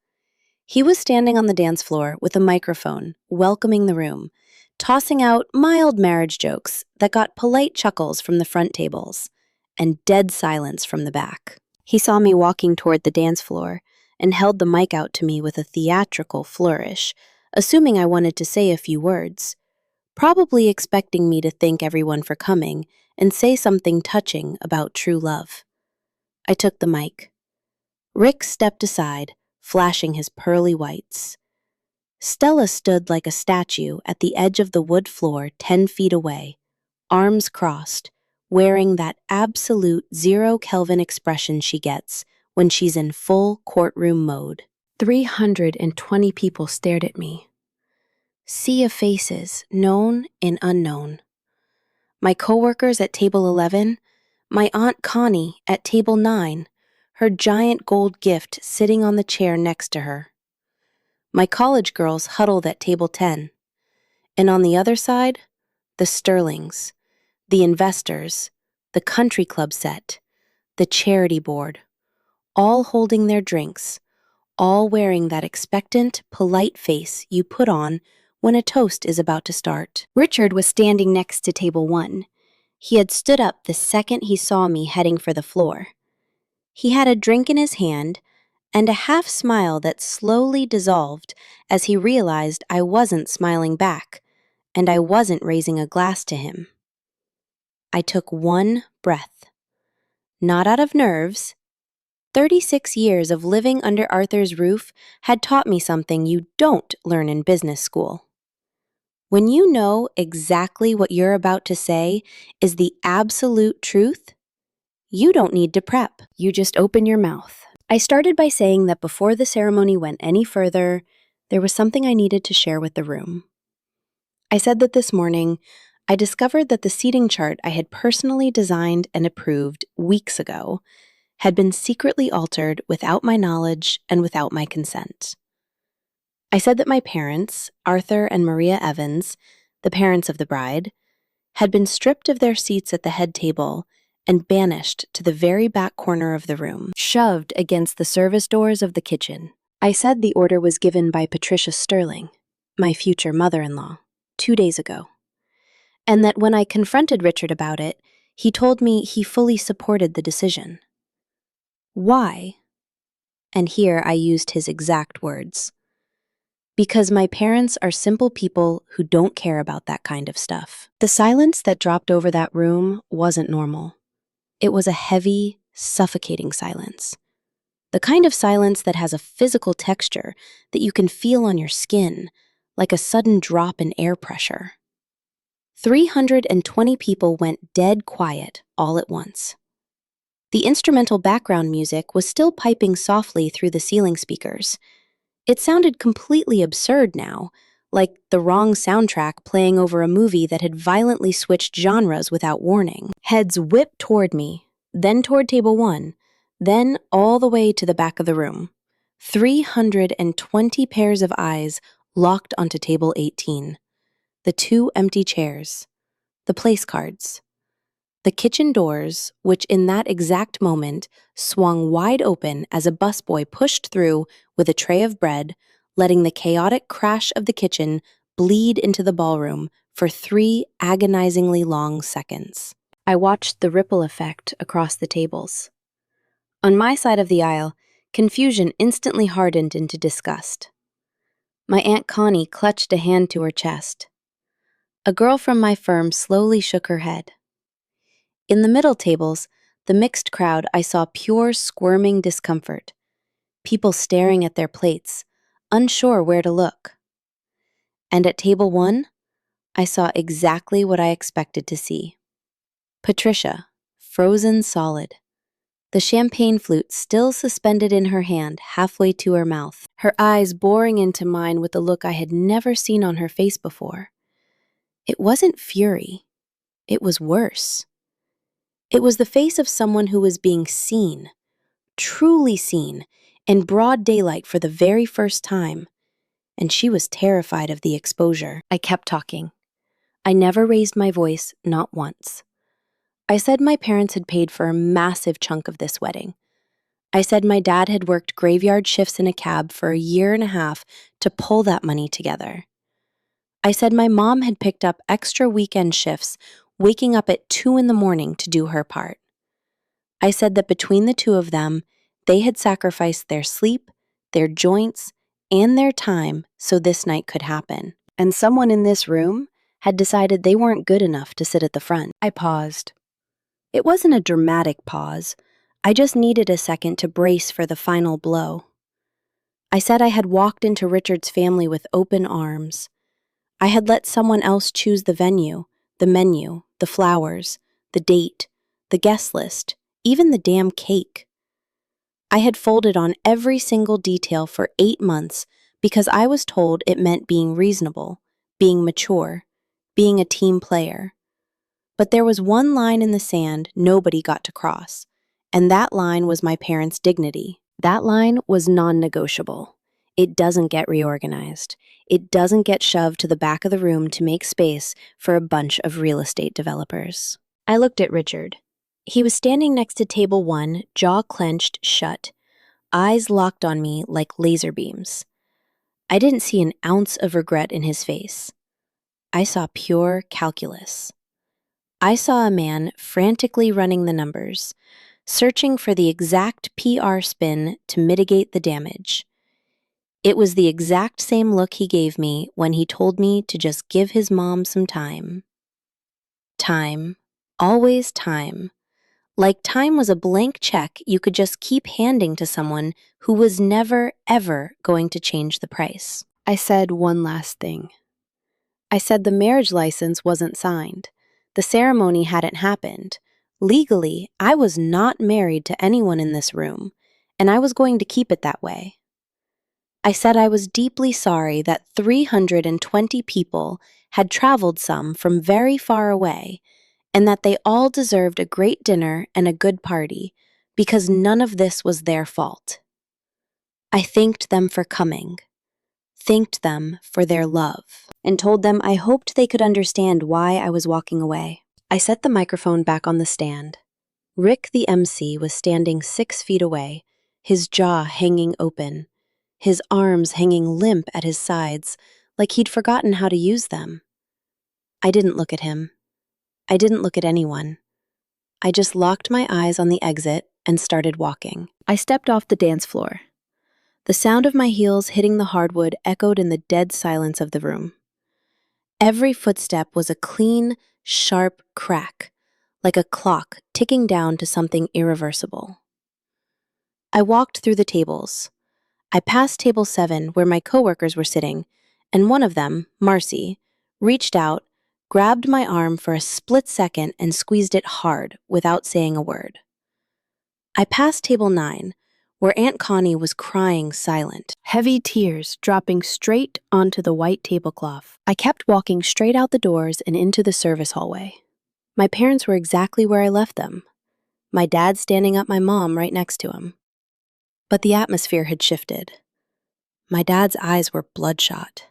He was standing on the dance floor with a microphone, welcoming the room, tossing out mild marriage jokes that got polite chuckles from the front tables and dead silence from the back. He saw me walking toward the dance floor and held the mic out to me with a theatrical flourish, assuming I wanted to say a few words, probably expecting me to thank everyone for coming and say something touching about true love. I took the mic. Rick stepped aside, flashing his pearly whites. Stella stood like a statue at the edge of the wood floor 10 feet away, arms crossed, wearing that absolute 0 Kelvin expression she gets when she's in full courtroom mode. 320 people stared at me. Sea of faces, known and unknown. My coworkers at table 11, my Aunt Connie at table 9, her giant gold gift sitting on the chair next to her. My college girls huddled at table 10. And on the other side, the Sterlings, the investors, the country club set, the charity board, all holding their drinks, all wearing that expectant, polite face you put on when a toast is about to start. Richard was standing next to table 1. He had stood up the second he saw me heading for the floor. He had a drink in his hand and a half smile that slowly dissolved as he realized I wasn't smiling back and I wasn't raising a glass to him. I took one breath. Not out of nerves. 36 years of living under Arthur's roof had taught me something you don't learn in business school. When you know exactly what you're about to say is the absolute truth, you don't need to prep. You just open your mouth. I started by saying that before the ceremony went any further, there was something I needed to share with the room. I said that this morning, I discovered that the seating chart I had personally designed and approved weeks ago had been secretly altered without my knowledge and without my consent. I said that my parents, Arthur and Maria Evans, the parents of the bride, had been stripped of their seats at the head table and banished to the very back corner of the room, shoved against the service doors of the kitchen. I said the order was given by Patricia Sterling, my future mother-in-law, 2 days ago, and that when I confronted Richard about it, he told me he fully supported the decision. Why? And here I used his exact words. Because my parents are simple people who don't care about that kind of stuff. The silence that dropped over that room wasn't normal. It was a heavy, suffocating silence. The kind of silence that has a physical texture that you can feel on your skin, like a sudden drop in air pressure. 320 people went dead quiet all at once. The instrumental background music was still piping softly through the ceiling speakers. It sounded completely absurd now, like the wrong soundtrack playing over a movie that had violently switched genres without warning. Heads whipped toward me, then toward table 1, then all the way to the back of the room. 320 pairs of eyes locked onto table 18. The 2 empty chairs, the place cards, the kitchen doors, which in that exact moment swung wide open as a busboy pushed through with a tray of bread, letting the chaotic crash of the kitchen bleed into the ballroom for 3 agonizingly long seconds. I watched the ripple effect across the tables. On my side of the aisle, confusion instantly hardened into disgust. My Aunt Connie clutched a hand to her chest. A girl from my firm slowly shook her head. In the middle tables, the mixed crowd, I saw pure squirming discomfort. People staring at their plates, unsure where to look. And at table 1, I saw exactly what I expected to see. Patricia, frozen solid. The champagne flute still suspended in her hand halfway to her mouth, her eyes boring into mine with a look I had never seen on her face before. It wasn't fury. It was worse. It was the face of someone who was being seen, truly seen, in broad daylight for the very first time, and she was terrified of the exposure. I kept talking. I never raised my voice, not once. I said my parents had paid for a massive chunk of this wedding. I said my dad had worked graveyard shifts in a cab for a year and a half to pull that money together. I said my mom had picked up extra weekend shifts, waking up at 2 in the morning to do her part. I said that between the 2 of them, they had sacrificed their sleep, their joints, and their time so this night could happen. And someone in this room had decided they weren't good enough to sit at the front. I paused. It wasn't a dramatic pause. I just needed a second to brace for the final blow. I said I had walked into Richard's family with open arms. I had let someone else choose the venue, the menu, the flowers, the date, the guest list, even the damn cake. I had folded on every single detail for 8 months because I was told it meant being reasonable, being mature, being a team player. But there was one line in the sand nobody got to cross, and that line was my parents' dignity. That line was non-negotiable. It doesn't get reorganized. It doesn't get shoved to the back of the room to make space for a bunch of real estate developers. I looked at Richard. He was standing next to table 1, jaw clenched shut, eyes locked on me like laser beams. I didn't see an ounce of regret in his face. I saw pure calculus. I saw a man frantically running the numbers, searching for the exact PR spin to mitigate the damage. It was the exact same look he gave me when he told me to just give his mom some time. Time. Always time. Like time was a blank check you could just keep handing to someone who was never, ever going to change the price. I said one last thing. I said the marriage license wasn't signed. The ceremony hadn't happened. Legally, I was not married to anyone in this room, and I was going to keep it that way. I said I was deeply sorry that 320 people had traveled some from very far away, and that they all deserved a great dinner and a good party, because none of this was their fault. I thanked them for coming, thanked them for their love, and told them I hoped they could understand why I was walking away. I set the microphone back on the stand. Rick, the MC, was standing 6 feet away, his jaw hanging open, his arms hanging limp at his sides, like he'd forgotten how to use them. I didn't look at him. I didn't look at anyone. I just locked my eyes on the exit and started walking. I stepped off the dance floor. The sound of my heels hitting the hardwood echoed in the dead silence of the room. Every footstep was a clean, sharp crack, like a clock ticking down to something irreversible. I walked through the tables. I passed table 7 where my coworkers were sitting, and one of them, Marcy, reached out, grabbed my arm for a split second and squeezed it hard without saying a word. I passed table 9, where Aunt Connie was crying silent, heavy tears dropping straight onto the white tablecloth. I kept walking straight out the doors and into the service hallway. My parents were exactly where I left them, my dad standing up my mom right next to him. But the atmosphere had shifted. My dad's eyes were bloodshot.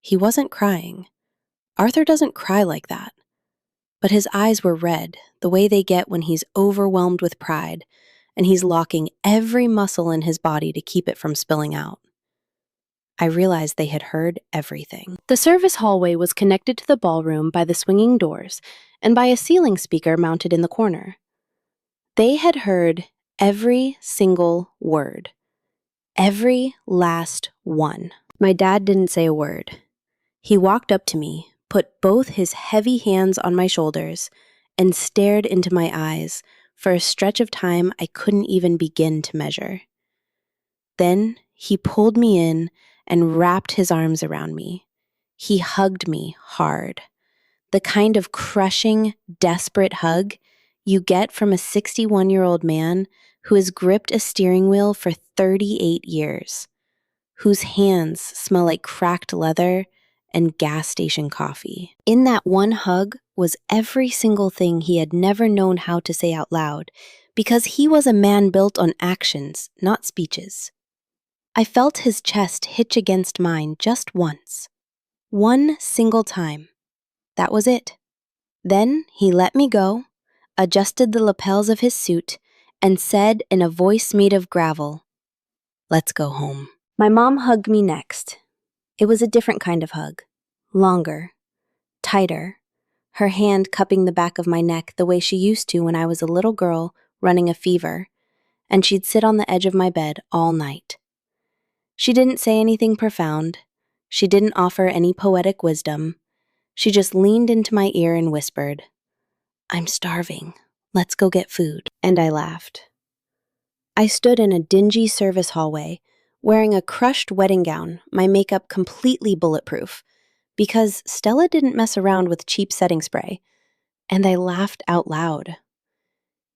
He wasn't crying. Arthur doesn't cry like that. But his eyes were red, the way they get when he's overwhelmed with pride, and he's locking every muscle in his body to keep it from spilling out. I realized they had heard everything. The service hallway was connected to the ballroom by the swinging doors and by a ceiling speaker mounted in the corner. They had heard every single word. Every last one. My dad didn't say a word. He walked up to me, put both his heavy hands on my shoulders, and stared into my eyes for a stretch of time I couldn't even begin to measure. Then he pulled me in and wrapped his arms around me. He hugged me hard. The kind of crushing, desperate hug you get from a 61-year-old man who has gripped a steering wheel for 38 years, whose hands smell like cracked leather and gas station coffee. In that one hug was every single thing he had never known how to say out loud, because he was a man built on actions, not speeches. I felt his chest hitch against mine just once. One single time. That was it. Then he let me go, adjusted the lapels of his suit, and said in a voice made of gravel, "Let's go home." My mom hugged me next. It was a different kind of hug. Longer. Tighter. Her hand cupping the back of my neck the way she used to when I was a little girl running a fever, and she'd sit on the edge of my bed all night. She didn't say anything profound. She didn't offer any poetic wisdom. She just leaned into my ear and whispered, "I'm starving. Let's go get food." And I laughed. I stood in a dingy service hallway, wearing a crushed wedding gown, my makeup completely bulletproof, because Stella didn't mess around with cheap setting spray, and I laughed out loud.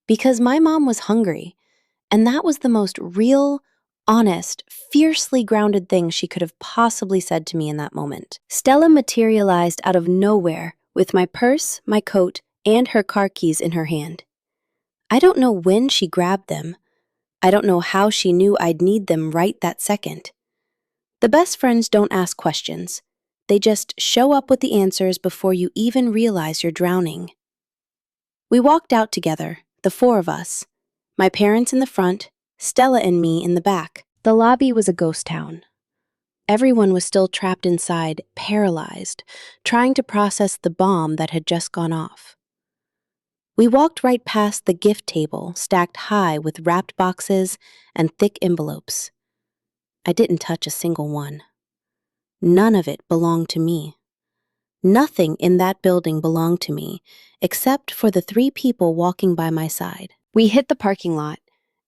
Because my mom was hungry, and that was the most real, honest, fiercely grounded thing she could have possibly said to me in that moment. Stella materialized out of nowhere with my purse, my coat, and her car keys in her hand. I don't know when she grabbed them. I don't know how she knew I'd need them right that second. The best friends don't ask questions. They just show up with the answers before you even realize you're drowning. We walked out together, the 4 of us. My parents in the front, Stella and me in the back. The lobby was a ghost town. Everyone was still trapped inside, paralyzed, trying to process the bomb that had just gone off. We walked right past the gift table, stacked high with wrapped boxes and thick envelopes. I didn't touch a single one. None of it belonged to me. Nothing in that building belonged to me, except for the 3 people walking by my side. We hit the parking lot,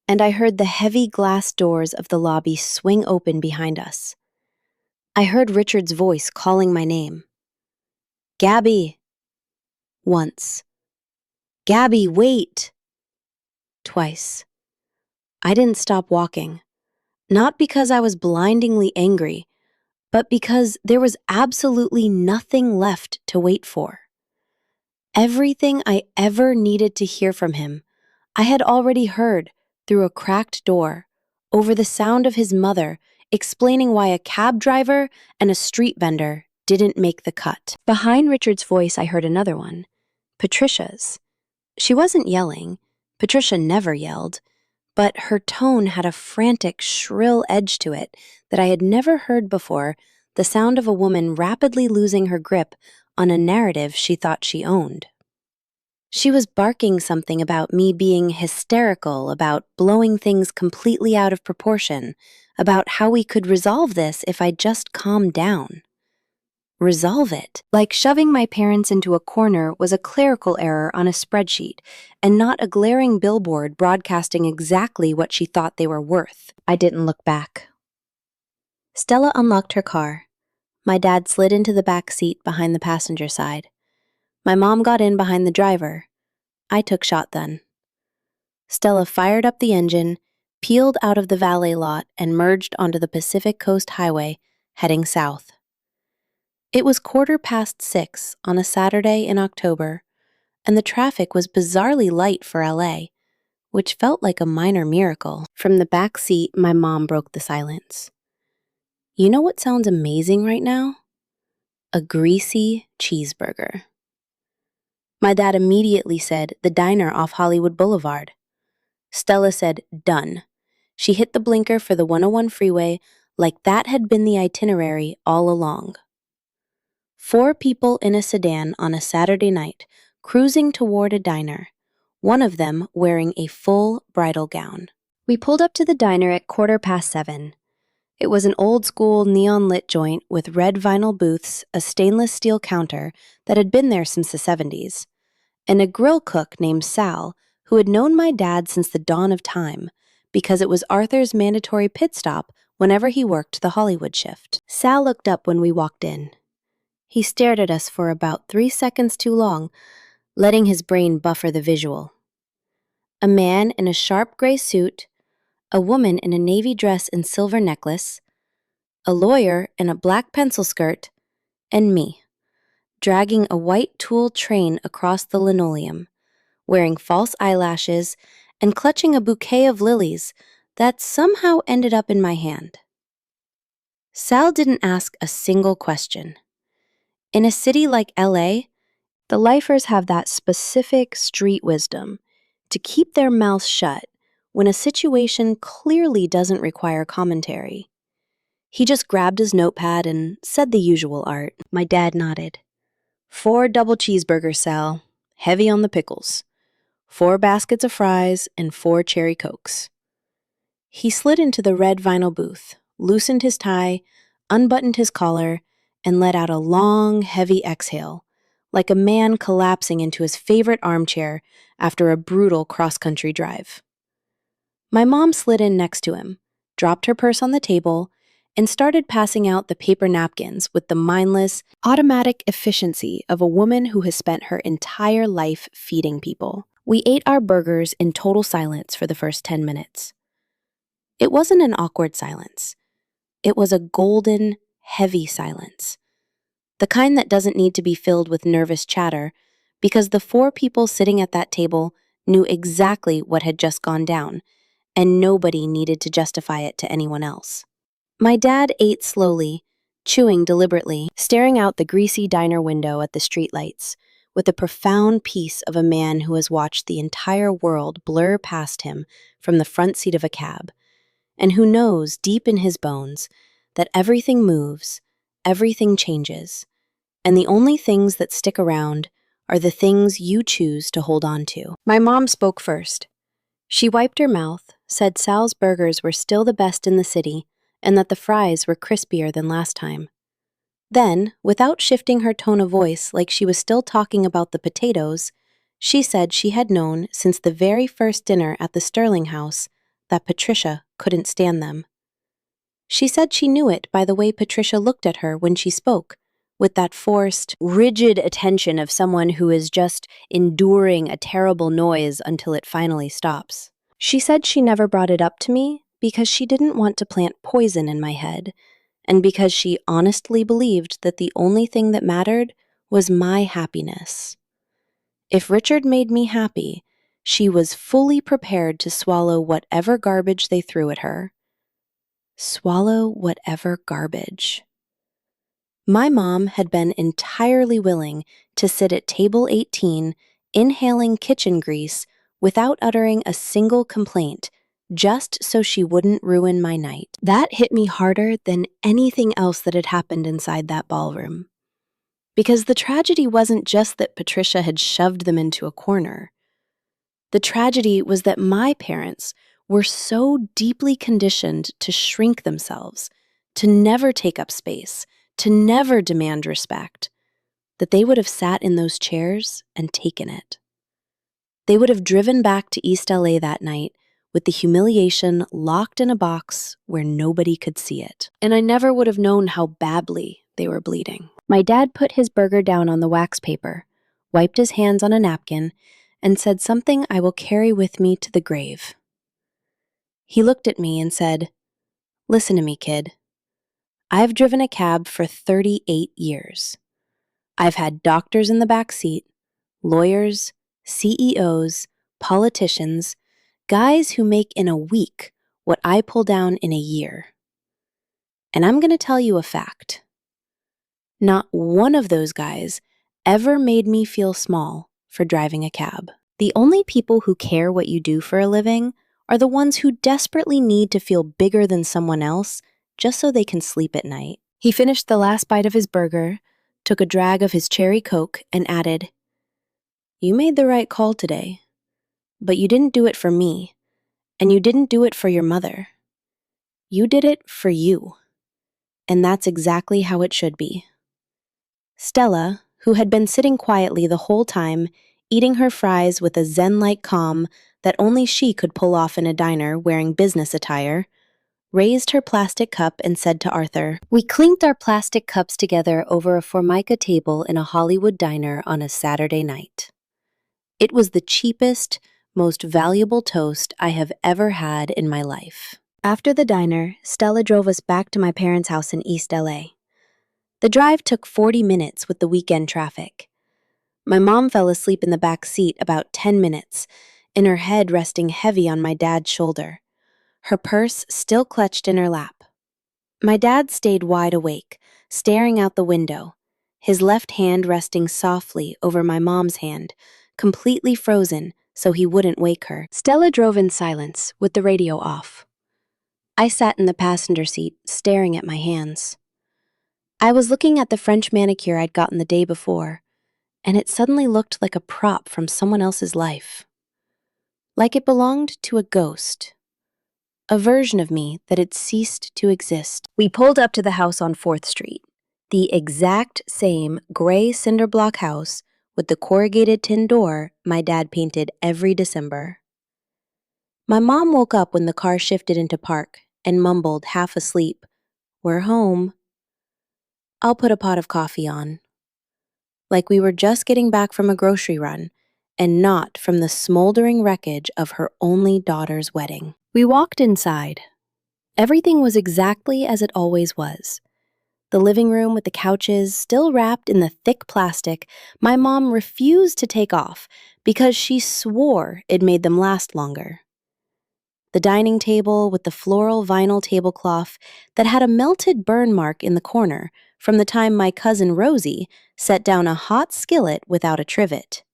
and I heard the heavy glass doors of the lobby swing open behind us. I heard Richard's voice calling my name. "Gabby!" Once. "Gabby, wait!" Twice. I didn't stop walking. Not because I was blindingly angry, but because there was absolutely nothing left to wait for. Everything I ever needed to hear from him, I had already heard through a cracked door, over the sound of his mother explaining why a cab driver and a street vendor didn't make the cut. Behind Richard's voice, I heard another one, Patricia's. She wasn't yelling. Patricia never yelled. But her tone had a frantic, shrill edge to it that I had never heard before, the sound of a woman rapidly losing her grip on a narrative she thought she owned. She was barking something about me being hysterical, about blowing things completely out of proportion, about how we could resolve this if I just calmed down. resolve it. Like shoving my parents into a corner was a clerical error on a spreadsheet and not a glaring billboard broadcasting exactly what she thought they were worth. I didn't look back. Stella unlocked her car. My dad slid into the back seat behind the passenger side. My mom got in behind the driver. I took shotgun. Stella fired up the engine, peeled out of the valet lot, and merged onto the Pacific Coast Highway, heading south. It was 6:15 on a Saturday in October, and the traffic was bizarrely light for LA, which felt like a minor miracle. From the back seat, my mom broke the silence. You know what sounds amazing right now? A greasy cheeseburger. My dad immediately said, the diner off Hollywood Boulevard. Stella said, done. She hit the blinker for the 101 freeway like that had been the itinerary all along. 4 people in a sedan on a Saturday night, cruising toward a diner, one of them wearing a full bridal gown. We pulled up to the diner at 7:15. It was an old-school neon-lit joint with red vinyl booths, a stainless steel counter that had been there since the 70s, and a grill cook named Sal, who had known my dad since the dawn of time, because it was Arthur's mandatory pit stop whenever he worked the Hollywood shift. Sal looked up when we walked in. He stared at us for about 3 seconds too long, letting his brain buffer the visual. A man in a sharp gray suit, a woman in a navy dress and silver necklace, a lawyer in a black pencil skirt, and me, dragging a white tulle train across the linoleum, wearing false eyelashes and clutching a bouquet of lilies that somehow ended up in my hand. Sal didn't ask a single question. In a city like LA, the lifers have that specific street wisdom to keep their mouths shut when a situation clearly doesn't require commentary. He just grabbed his notepad and said the usual art. My dad nodded. 4 double cheeseburgers, Sal, heavy on the pickles. 4 baskets of fries and 4 cherry cokes. He slid into the red vinyl booth, loosened his tie, unbuttoned his collar, and let out a long, heavy exhale, like a man collapsing into his favorite armchair after a brutal cross-country drive. My mom slid in next to him, dropped her purse on the table, and started passing out the paper napkins with the mindless, automatic efficiency of a woman who has spent her entire life feeding people. We ate our burgers in total silence for the first 10 minutes. It wasn't an awkward silence. It was a golden, heavy silence. The kind that doesn't need to be filled with nervous chatter, because the 4 people sitting at that table knew exactly what had just gone down, and nobody needed to justify it to anyone else. My dad ate slowly, chewing deliberately, staring out the greasy diner window at the streetlights, with the profound peace of a man who has watched the entire world blur past him from the front seat of a cab, and who knows deep in his bones that everything moves, everything changes, and the only things that stick around are the things you choose to hold on to. My mom spoke first. She wiped her mouth, said Sal's burgers were still the best in the city, and that the fries were crispier than last time. Then, without shifting her tone of voice like she was still talking about the potatoes, she said she had known since the very first dinner at the Sterling House that Patricia couldn't stand them. She said she knew it by the way Patricia looked at her when she spoke, with that forced, rigid attention of someone who is just enduring a terrible noise until it finally stops. She said she never brought it up to me because she didn't want to plant poison in my head, and because she honestly believed that the only thing that mattered was my happiness. If Richard made me happy, she was fully prepared to swallow whatever garbage they threw at her. Swallow whatever garbage. My mom had been entirely willing to sit at table 18, inhaling kitchen grease without uttering a single complaint, just so she wouldn't ruin my night. That hit me harder than anything else that had happened inside that ballroom. Because the tragedy wasn't just that Patricia had shoved them into a corner. The tragedy was that my parents were so deeply conditioned to shrink themselves, to never take up space, to never demand respect, that they would have sat in those chairs and taken it. They would have driven back to East LA that night with the humiliation locked in a box where nobody could see it. And I never would have known how badly they were bleeding. My dad put his burger down on the wax paper, wiped his hands on a napkin, and said something I will carry with me to the grave. He looked at me and said, "Listen to me, kid. I've driven a cab for 38 years. I've had doctors in the back seat, lawyers, CEOs, politicians, guys who make in a week what I pull down in a year. And I'm going to tell you a fact. Not one of those guys ever made me feel small for driving a cab. The only people who care what you do for a living are the ones who desperately need to feel bigger than someone else just so they can sleep at night." He finished the last bite of his burger, took a drag of his cherry Coke, and added, "You made the right call today, but you didn't do it for me, and you didn't do it for your mother. You did it for you, and that's exactly how it should be." Stella, who had been sitting quietly the whole time, eating her fries with a zen-like calm that only she could pull off in a diner wearing business attire, raised her plastic cup and said to Arthur, "We clinked our plastic cups together over a Formica table in a Hollywood diner on a Saturday night. It was the cheapest, most valuable toast I have ever had in my life." After the diner, Stella drove us back to my parents' house in East LA. The drive took 40 minutes with the weekend traffic. My mom fell asleep in the back seat about 10 minutes, in her head resting heavy on my dad's shoulder, her purse still clutched in her lap. My dad stayed wide awake, staring out the window, his left hand resting softly over my mom's hand, completely frozen so he wouldn't wake her. Stella drove in silence, with the radio off. I sat in the passenger seat, staring at my hands. I was looking at the French manicure I'd gotten the day before, and it suddenly looked like a prop from someone else's life. Like it belonged to a ghost. A version of me that had ceased to exist. We pulled up to the house on 4th Street, the exact same gray cinder block house with the corrugated tin door my dad painted every December. My mom woke up when the car shifted into park and mumbled, half asleep, "We're home." I'll put a pot of coffee on. Like we were just getting back from a grocery run and not from the smoldering wreckage of her only daughter's wedding. We walked inside. Everything was exactly as it always was. The living room with the couches still wrapped in the thick plastic my mom refused to take off because she swore it made them last longer. The dining table with the floral vinyl tablecloth that had a melted burn mark in the corner from the time my cousin Rosie set down a hot skillet without a trivet.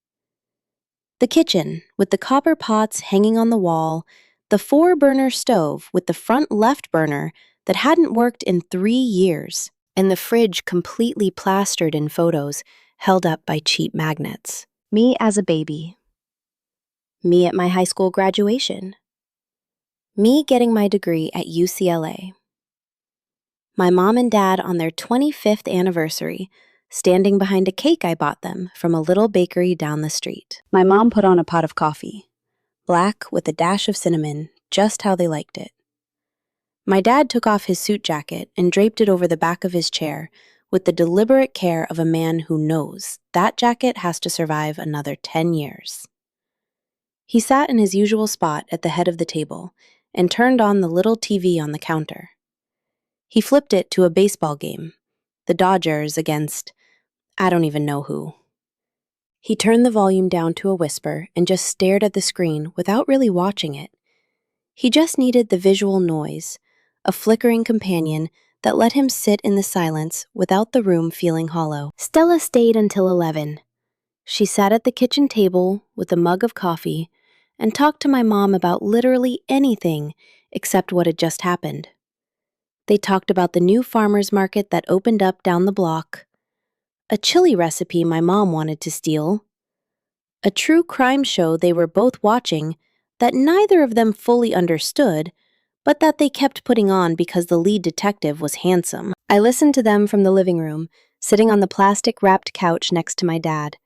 The kitchen with the copper pots hanging on the wall, the 4-burner stove with the front left burner that hadn't worked in 3 years, and the fridge completely plastered in photos held up by cheap magnets. Me as a baby. Me at my high school graduation. Me getting my degree at UCLA. My mom and dad on their 25th anniversary, standing behind a cake I bought them from a little bakery down the street. My mom put on a pot of coffee, black with a dash of cinnamon, just how they liked it. My dad took off his suit jacket and draped it over the back of his chair with the deliberate care of a man who knows that jacket has to survive another 10 years. He sat in his usual spot at the head of the table and turned on the little TV on the counter. He flipped it to a baseball game, the Dodgers against I don't even know who. He turned the volume down to a whisper and just stared at the screen without really watching it. He just needed the visual noise, a flickering companion that let him sit in the silence without the room feeling hollow. Stella stayed until 11. She sat at the kitchen table with a mug of coffee and talked to my mom about literally anything except what had just happened. They talked about the new farmer's market that opened up down the block, a chili recipe my mom wanted to steal, a true crime show they were both watching that neither of them fully understood, but that they kept putting on because the lead detective was handsome. I listened to them from the living room, sitting on the plastic-wrapped couch next to my dad.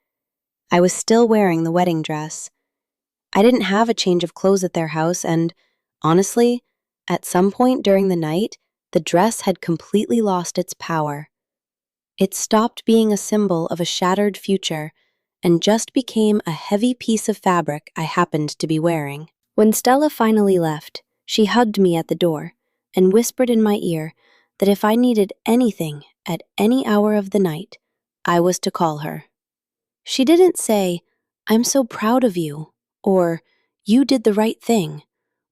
I was still wearing the wedding dress. I didn't have a change of clothes at their house, and, honestly, at some point during the night, the dress had completely lost its power. It stopped being a symbol of a shattered future and just became a heavy piece of fabric I happened to be wearing. When Stella finally left, she hugged me at the door and whispered in my ear that if I needed anything at any hour of the night, I was to call her. She didn't say, "I'm so proud of you," or "You did the right thing,"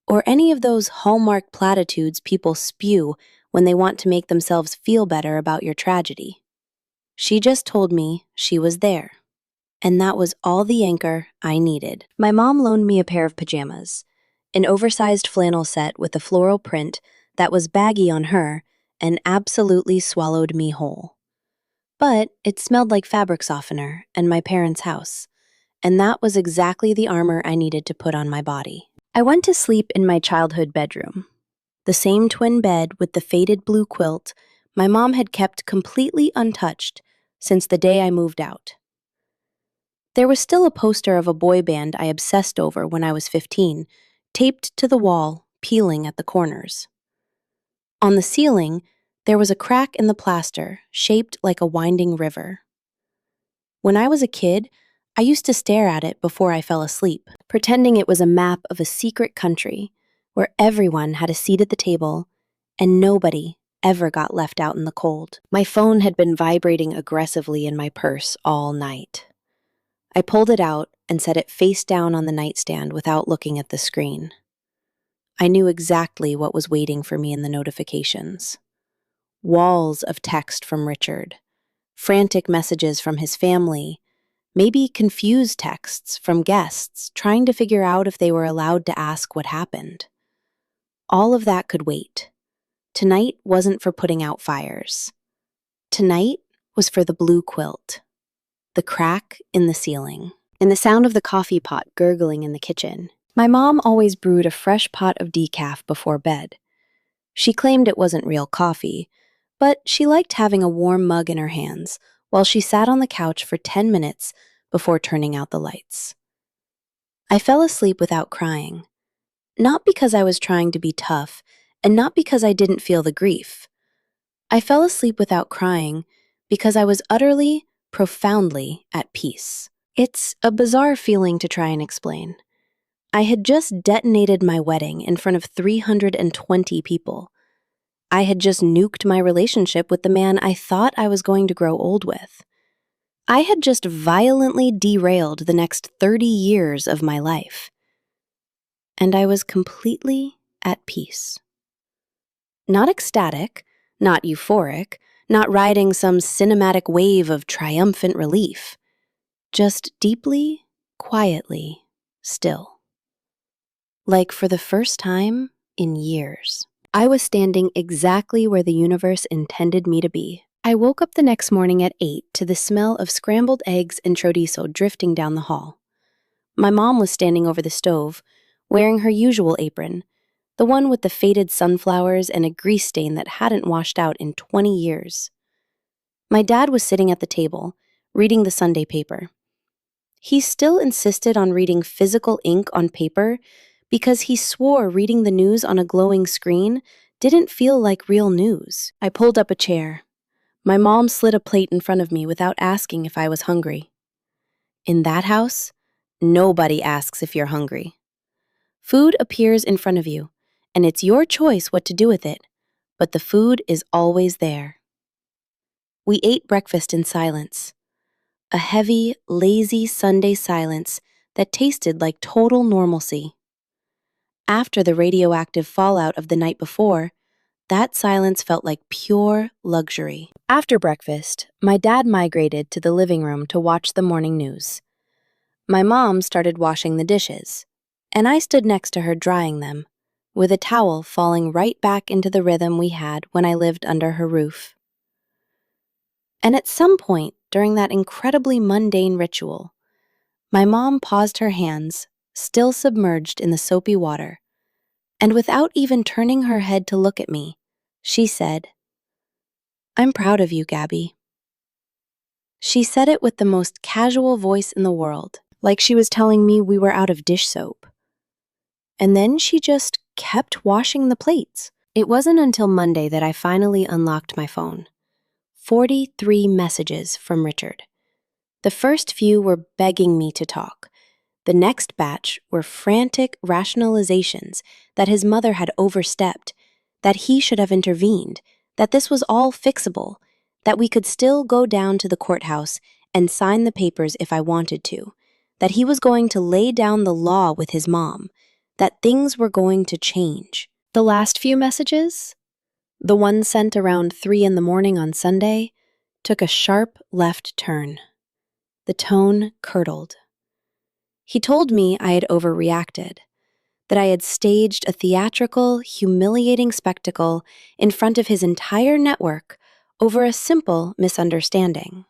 or any of those hallmark platitudes people spew when they want to make themselves feel better about your tragedy. She just told me she was there, and that was all the anchor I needed. My mom loaned me a pair of pajamas, an oversized flannel set with a floral print that was baggy on her and absolutely swallowed me whole. But it smelled like fabric softener and my parents' house, and that was exactly the armor I needed to put on my body. I went to sleep in my childhood bedroom, the same twin bed with the faded blue quilt my mom had kept completely untouched since the day I moved out. There was still a poster of a boy band I obsessed over when I was 15, taped to the wall, peeling at the corners. On the ceiling, there was a crack in the plaster, shaped like a winding river. When I was a kid, I used to stare at it before I fell asleep, pretending it was a map of a secret country where everyone had a seat at the table and nobody ever got left out in the cold. My phone had been vibrating aggressively in my purse all night. I pulled it out and set it face down on the nightstand without looking at the screen. I knew exactly what was waiting for me in the notifications. Walls of text from Richard, frantic messages from his family, maybe confused texts from guests trying to figure out if they were allowed to ask what happened. All of that could wait. Tonight wasn't for putting out fires. Tonight was for the blue quilt, the crack in the ceiling, and the sound of the coffee pot gurgling in the kitchen. My mom always brewed a fresh pot of decaf before bed. She claimed it wasn't real coffee, but she liked having a warm mug in her hands while she sat on the couch for 10 minutes before turning out the lights. I fell asleep without crying, not because I was trying to be tough, and not because I didn't feel the grief. I fell asleep without crying because I was utterly, profoundly at peace. It's a bizarre feeling to try and explain. I had just detonated my wedding in front of 320 people. I had just nuked my relationship with the man I thought I was going to grow old with. I had just violently derailed the next 30 years of my life. And I was completely at peace. Not ecstatic, not euphoric, not riding some cinematic wave of triumphant relief. Just deeply, quietly, still. Like for the first time in years. I was standing exactly where the universe intended me to be. I woke up the next morning at 8 to the smell of scrambled eggs and chorizo drifting down the hall. My mom was standing over the stove, wearing her usual apron, the one with the faded sunflowers and a grease stain that hadn't washed out in 20 years. My dad was sitting at the table, reading the Sunday paper. He still insisted on reading physical ink on paper because he swore reading the news on a glowing screen didn't feel like real news. I pulled up a chair. My mom slid a plate in front of me without asking if I was hungry. In that house, nobody asks if you're hungry. Food appears in front of you, and it's your choice what to do with it, but the food is always there. We ate breakfast in silence. A heavy, lazy Sunday silence that tasted like total normalcy. After the radioactive fallout of the night before, that silence felt like pure luxury. After breakfast, my dad migrated to the living room to watch the morning news. My mom started washing the dishes, and I stood next to her drying them, with a towel falling right back into the rhythm we had when I lived under her roof. And at some point during that incredibly mundane ritual, my mom paused her hands, still submerged in the soapy water, and without even turning her head to look at me, she said, I'm proud of you, Gabby. She said it with the most casual voice in the world, like she was telling me we were out of dish soap. And then she just kept washing the plates. It wasn't until Monday that I finally unlocked my phone. 43 messages from Richard. The first few were begging me to talk. The next batch were frantic rationalizations that his mother had overstepped, that he should have intervened, that this was all fixable, that we could still go down to the courthouse and sign the papers if I wanted to, that he was going to lay down the law with his mom, that things were going to change. The last few messages, the one sent around 3 in the morning on Sunday, took a sharp left turn. The tone curdled. He told me I had overreacted, that I had staged a theatrical, humiliating spectacle in front of his entire network over a simple misunderstanding.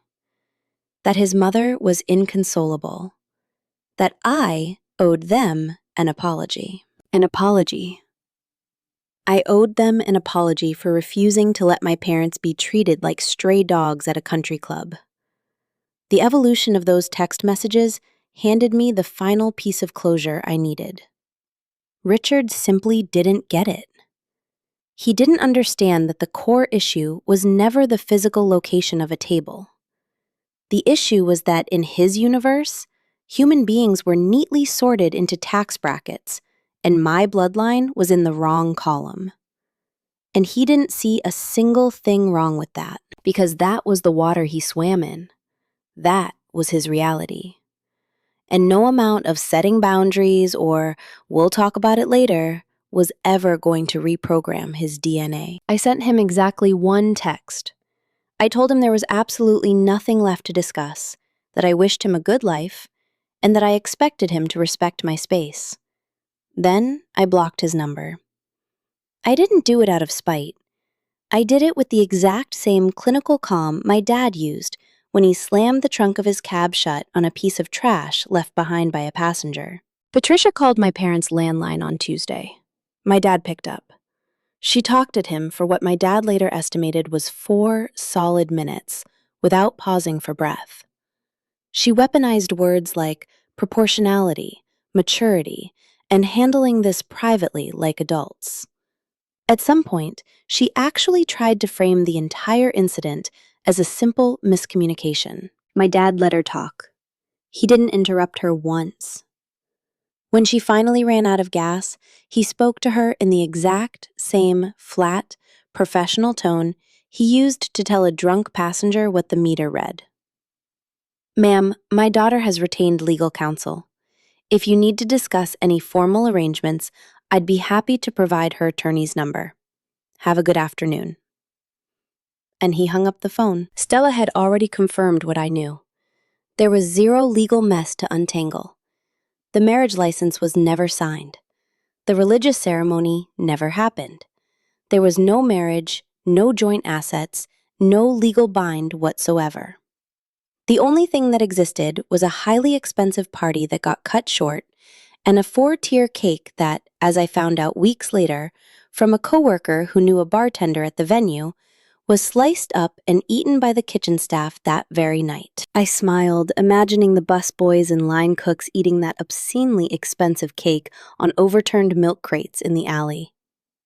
That his mother was inconsolable. That I owed them an apology. An apology. I owed them an apology for refusing to let my parents be treated like stray dogs at a country club. The evolution of those text messages handed me the final piece of closure I needed. Richard simply didn't get it. He didn't understand that the core issue was never the physical location of a table. The issue was that in his universe, human beings were neatly sorted into tax brackets, and my bloodline was in the wrong column. And he didn't see a single thing wrong with that, because that was the water he swam in. That was his reality. And no amount of setting boundaries or "we'll talk about it later" was ever going to reprogram his DNA. I sent him exactly one text. I told him there was absolutely nothing left to discuss, that I wished him a good life, and that I expected him to respect my space. Then I blocked his number. I didn't do it out of spite. I did it with the exact same clinical calm my dad used when he slammed the trunk of his cab shut on a piece of trash left behind by a passenger. Patricia called my parents' landline on Tuesday. My dad picked up. She talked at him for what my dad later estimated was 4 solid minutes, without pausing for breath. She weaponized words like proportionality, maturity, and handling this privately like adults. At some point, she actually tried to frame the entire incident as a simple miscommunication. My dad let her talk. He didn't interrupt her once. When she finally ran out of gas, he spoke to her in the exact same flat, professional tone he used to tell a drunk passenger what the meter read. "Ma'am, my daughter has retained legal counsel. If you need to discuss any formal arrangements, I'd be happy to provide her attorney's number. Have a good afternoon." And he hung up the phone. Stella had already confirmed what I knew. There was zero legal mess to untangle. The marriage license was never signed. The religious ceremony never happened. There was no marriage, no joint assets, no legal bind whatsoever. The only thing that existed was a highly expensive party that got cut short and a 4-tier cake that, as I found out weeks later, from a coworker who knew a bartender at the venue, was sliced up and eaten by the kitchen staff that very night. I smiled, imagining the busboys and line cooks eating that obscenely expensive cake on overturned milk crates in the alley.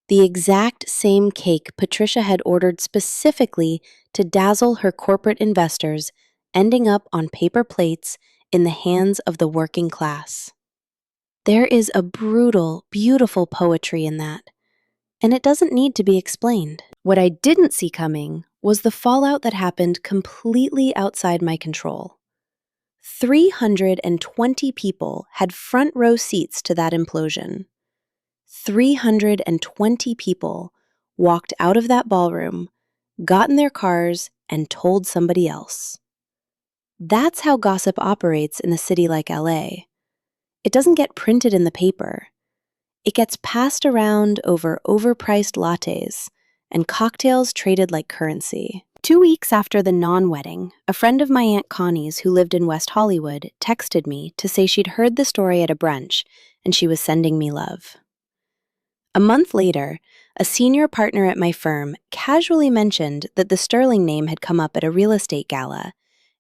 The exact same cake Patricia had ordered specifically to dazzle her corporate investors, ending up on paper plates in the hands of the working class. There is a brutal, beautiful poetry in that, and it doesn't need to be explained. What I didn't see coming was the fallout that happened completely outside my control. 320 people had front row seats to that implosion. 320 people walked out of that ballroom, got in their cars, and told somebody else. That's how gossip operates in a city like LA. It doesn't get printed in the paper. It gets passed around over overpriced lattes and cocktails traded like currency. 2 weeks after the non-wedding, a friend of my Aunt Connie's who lived in West Hollywood texted me to say she'd heard the story at a brunch and she was sending me love. A month later, A senior partner at my firm casually mentioned that the Sterling name had come up at a real estate gala,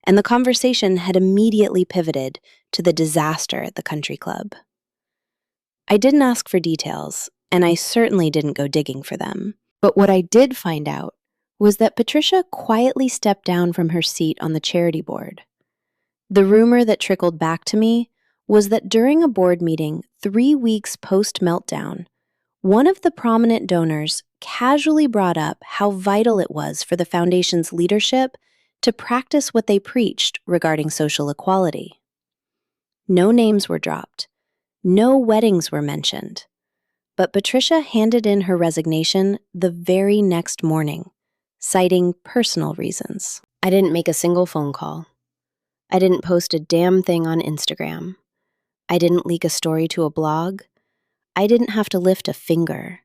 and the conversation had immediately pivoted to the disaster at the country club. I didn't ask for details, and I certainly didn't go digging for them. But what I did find out was that Patricia quietly stepped down from her seat on the charity board. The rumor that trickled back to me was that during a board meeting 3 weeks post-meltdown, one of the prominent donors casually brought up how vital it was for the foundation's leadership to practice what they preached regarding social equality. No names were dropped. No weddings were mentioned. But Patricia handed in her resignation the very next morning, citing personal reasons. I didn't make a single phone call. I didn't post a damn thing on Instagram. I didn't leak a story to a blog. I didn't have to lift a finger.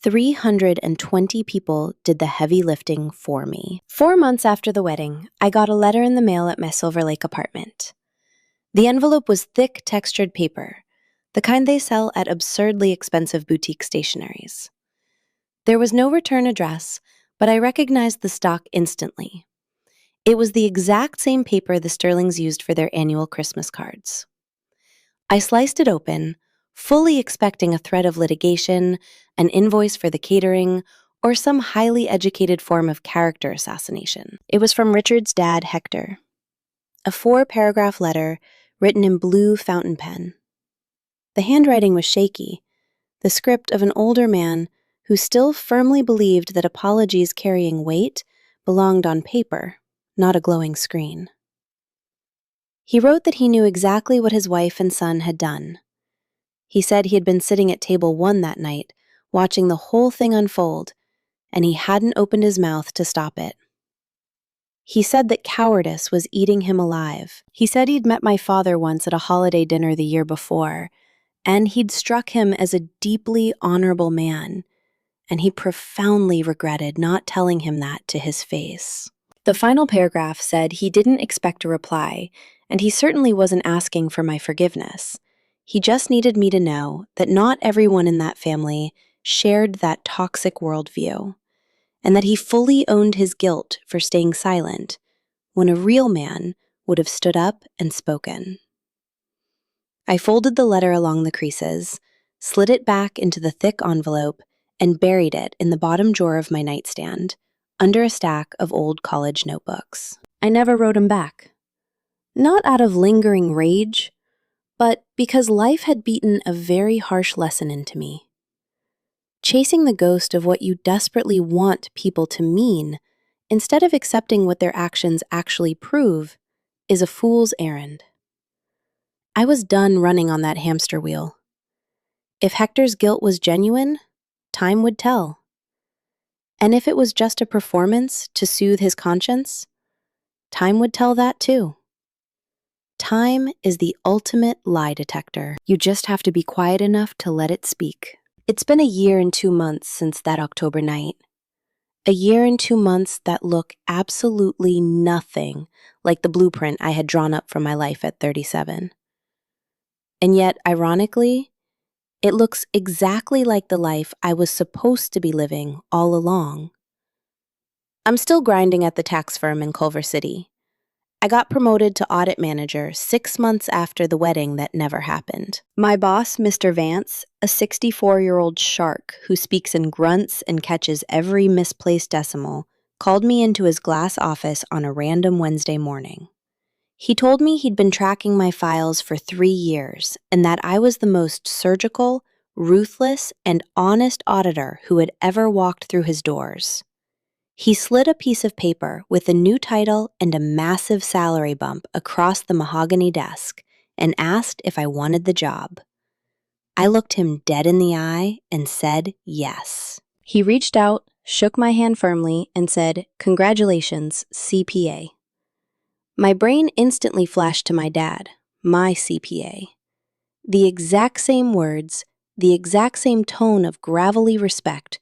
320 people did the heavy lifting for me. 4 months after the wedding, I got a letter in the mail at my Silver Lake apartment. The envelope was thick textured paper, the kind they sell at absurdly expensive boutique stationeries. There was no return address, but I recognized the stock instantly. It was the exact same paper the Sterlings used for their annual Christmas cards. I sliced it open, fully expecting a threat of litigation, an invoice for the catering, or some highly educated form of character assassination. It was from Richard's dad, Hector. A 4-paragraph letter written in blue fountain pen. The handwriting was shaky, the script of an older man who still firmly believed that apologies carrying weight belonged on paper, not a glowing screen. He wrote that he knew exactly what his wife and son had done. He said he had been sitting at table 1 that night, watching the whole thing unfold, and he hadn't opened his mouth to stop it. He said that cowardice was eating him alive. He said he'd met my father once at a holiday dinner the year before, and he'd struck him as a deeply honorable man, and he profoundly regretted not telling him that to his face. The final paragraph said he didn't expect a reply, and he certainly wasn't asking for my forgiveness. He just needed me to know that not everyone in that family shared that toxic worldview, and that he fully owned his guilt for staying silent when a real man would have stood up and spoken. I folded the letter along the creases, slid it back into the thick envelope, and buried it in the bottom drawer of my nightstand, under a stack of old college notebooks. I never wrote him back. Not out of lingering rage, but because life had beaten a very harsh lesson into me. Chasing the ghost of what you desperately want people to mean, instead of accepting what their actions actually prove, is a fool's errand. I was done running on that hamster wheel. If Hector's guilt was genuine, time would tell. And if it was just a performance to soothe his conscience, time would tell that too. Time is the ultimate lie detector. You just have to be quiet enough to let it speak. It's been a year and 2 months since that October night. A year and 2 months that look absolutely nothing like the blueprint I had drawn up for my life at 37. And yet, ironically, it looks exactly like the life I was supposed to be living all along. I'm still grinding at the tax firm in Culver City. I got promoted to audit manager 6 months after the wedding that never happened. My boss, Mr. Vance, a 64-year-old shark who speaks in grunts and catches every misplaced decimal, called me into his glass office on a random Wednesday morning. He told me he'd been tracking my files for 3 years and that I was the most surgical, ruthless, and honest auditor who had ever walked through his doors. He slid a piece of paper with a new title and a massive salary bump across the mahogany desk and asked if I wanted the job. I looked him dead in the eye and said yes. He reached out, shook my hand firmly, and said, "Congratulations, CPA." My brain instantly flashed to my dad, my CPA. The exact same words, the exact same tone of gravelly respect,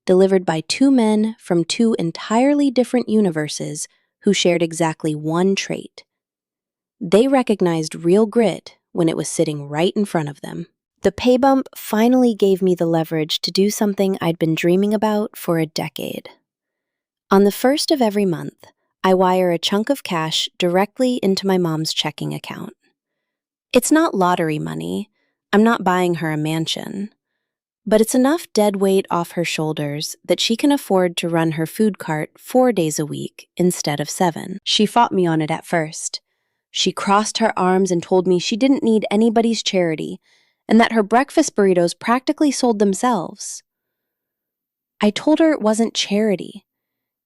delivered by 2 men from 2 entirely different universes who shared exactly one trait. They recognized real grit when it was sitting right in front of them. The pay bump finally gave me the leverage to do something I'd been dreaming about for a decade. On the first of every month, I wire a chunk of cash directly into my mom's checking account. It's not lottery money. I'm not buying her a mansion. But it's enough dead weight off her shoulders that she can afford to run her food cart 4 days a week instead of 7. She fought me on it at first. She crossed her arms and told me she didn't need anybody's charity and that her breakfast burritos practically sold themselves. I told her it wasn't charity.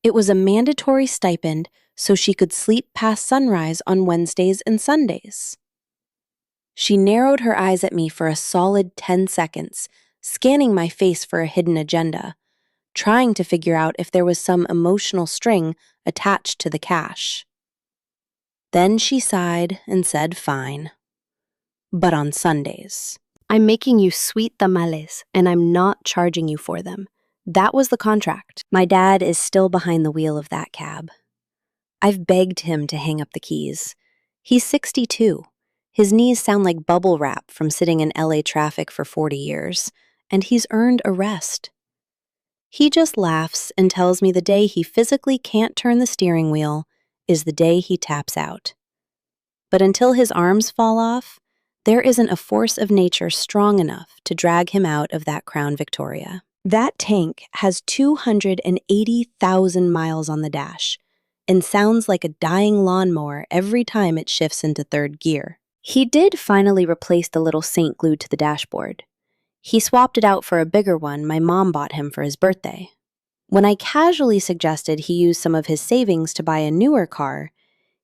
It was a mandatory stipend so she could sleep past sunrise on Wednesdays and Sundays. She narrowed her eyes at me for a solid 10 seconds, scanning my face for a hidden agenda, trying to figure out if there was some emotional string attached to the cash. Then she sighed and said, "Fine. But on Sundays." "I'm making you sweet tamales, and I'm not charging you for them. That was the contract." My dad is still behind the wheel of that cab. I've begged him to hang up the keys. He's 62. His knees sound like bubble wrap from sitting in LA traffic for 40 years, and he's earned a rest. He just laughs and tells me the day he physically can't turn the steering wheel is the day he taps out. But until his arms fall off, there isn't a force of nature strong enough to drag him out of that Crown Victoria. That tank has 280,000 miles on the dash and sounds like a dying lawnmower every time it shifts into third gear. He did finally replace the little saint glued to the dashboard. He swapped it out for a bigger one my mom bought him for his birthday. When I casually suggested he use some of his savings to buy a newer car,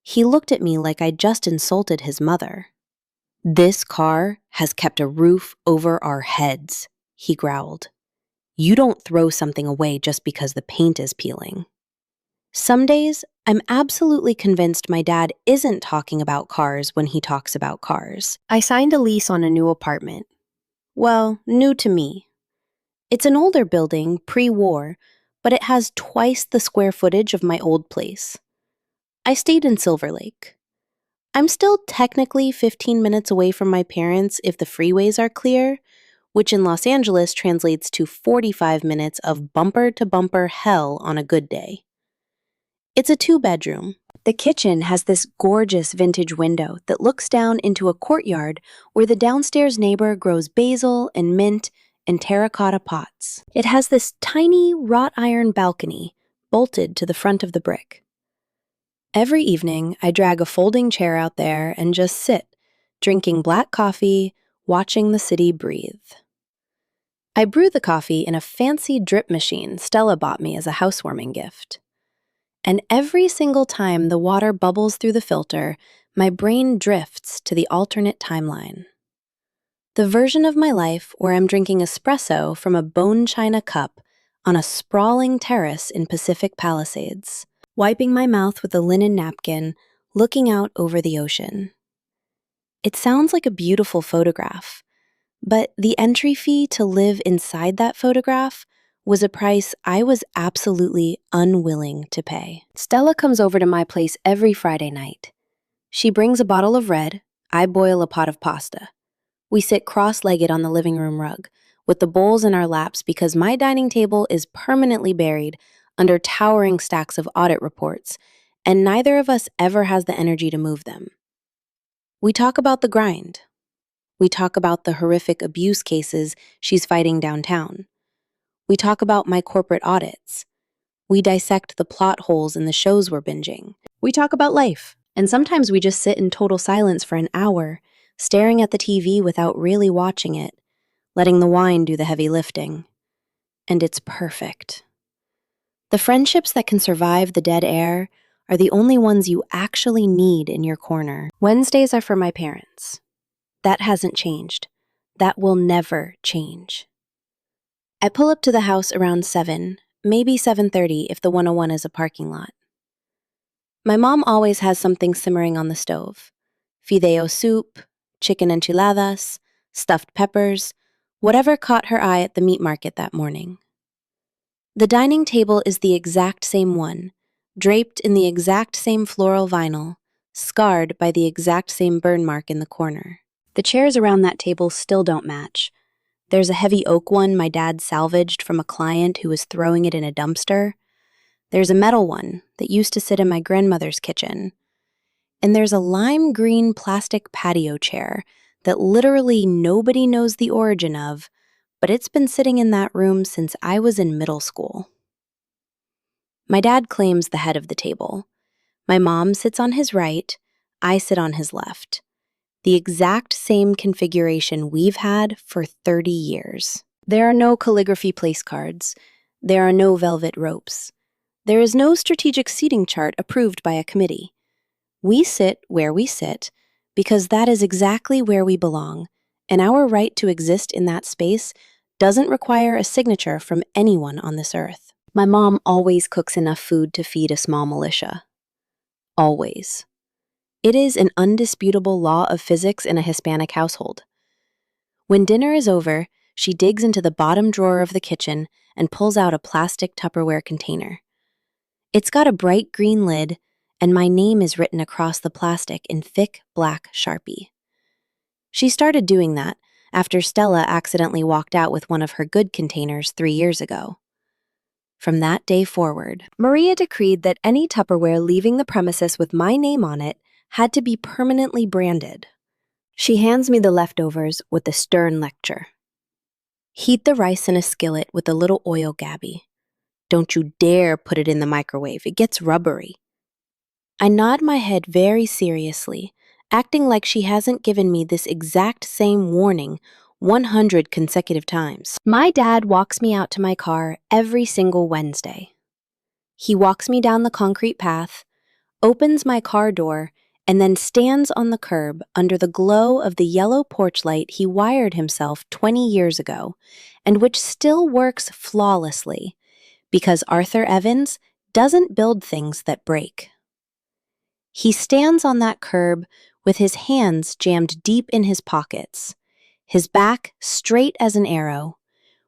he looked at me like I'd just insulted his mother. "This car has kept a roof over our heads," he growled. "You don't throw something away just because the paint is peeling." Some days, I'm absolutely convinced my dad isn't talking about cars when he talks about cars. I signed a lease on a new apartment. Well, new to me. It's an older building, pre-war, but it has twice the square footage of my old place. I stayed in Silver Lake. I'm still technically 15 minutes away from my parents if the freeways are clear, which in Los Angeles translates to 45 minutes of bumper-to-bumper hell on a good day. It's a 2-bedroom. The kitchen has this gorgeous vintage window that looks down into a courtyard where the downstairs neighbor grows basil and mint in terracotta pots. It has this tiny wrought iron balcony bolted to the front of the brick. Every evening, I drag a folding chair out there and just sit, drinking black coffee, watching the city breathe. I brew the coffee in a fancy drip machine Stella bought me as a housewarming gift. And every single time the water bubbles through the filter, my brain drifts to the alternate timeline. The version of my life where I'm drinking espresso from a bone china cup on a sprawling terrace in Pacific Palisades, wiping my mouth with a linen napkin, looking out over the ocean. It sounds like a beautiful photograph, but the entry fee to live inside that photograph was a price I was absolutely unwilling to pay. Stella comes over to my place every Friday night. She brings a bottle of red, I boil a pot of pasta. We sit cross-legged on the living room rug, with the bowls in our laps because my dining table is permanently buried under towering stacks of audit reports, and neither of us ever has the energy to move them. We talk about the grind. We talk about the horrific abuse cases she's fighting downtown. We talk about my corporate audits. We dissect the plot holes in the shows we're binging. We talk about life, and sometimes we just sit in total silence for an hour, staring at the TV without really watching it, letting the wine do the heavy lifting. And it's perfect. The friendships that can survive the dead air are the only ones you actually need in your corner. Wednesdays are for my parents. That hasn't changed. That will never change. I pull up to the house around 7, maybe 7:30 if the 101 is a parking lot. My mom always has something simmering on the stove. Fideo soup, chicken enchiladas, stuffed peppers, whatever caught her eye at the meat market that morning. The dining table is the exact same one, draped in the exact same floral vinyl, scarred by the exact same burn mark in the corner. The chairs around that table still don't match. There's a heavy oak one my dad salvaged from a client who was throwing it in a dumpster. There's a metal one that used to sit in my grandmother's kitchen. And there's a lime green plastic patio chair that literally nobody knows the origin of, but it's been sitting in that room since I was in middle school. My dad claims the head of the table. My mom sits on his right, I sit on his left. The exact same configuration we've had for 30 years. There are no calligraphy place cards. There are no velvet ropes. There is no strategic seating chart approved by a committee. We sit where we sit because that is exactly where we belong, and our right to exist in that space doesn't require a signature from anyone on this earth. My mom always cooks enough food to feed a small militia. Always. It is an undisputable law of physics in a Hispanic household. When dinner is over, she digs into the bottom drawer of the kitchen and pulls out a plastic Tupperware container. It's got a bright green lid, and my name is written across the plastic in thick black Sharpie. She started doing that after Stella accidentally walked out with one of her good containers 3 years ago. From that day forward, Maria decreed that any Tupperware leaving the premises with my name on it had to be permanently branded. She hands me the leftovers with a stern lecture. Heat the rice in a skillet with a little oil gabby. Don't you dare put it in the microwave, it gets rubbery. I nod my head very seriously, acting like she hasn't given me this exact same warning 100 consecutive times. My dad walks me out to my car every single Wednesday. He walks me down the concrete path, opens my car door, and then stands on the curb under the glow of the yellow porch light he wired himself 20 years ago, and which still works flawlessly, because Arthur Evans doesn't build things that break. He stands on that curb with his hands jammed deep in his pockets, his back straight as an arrow,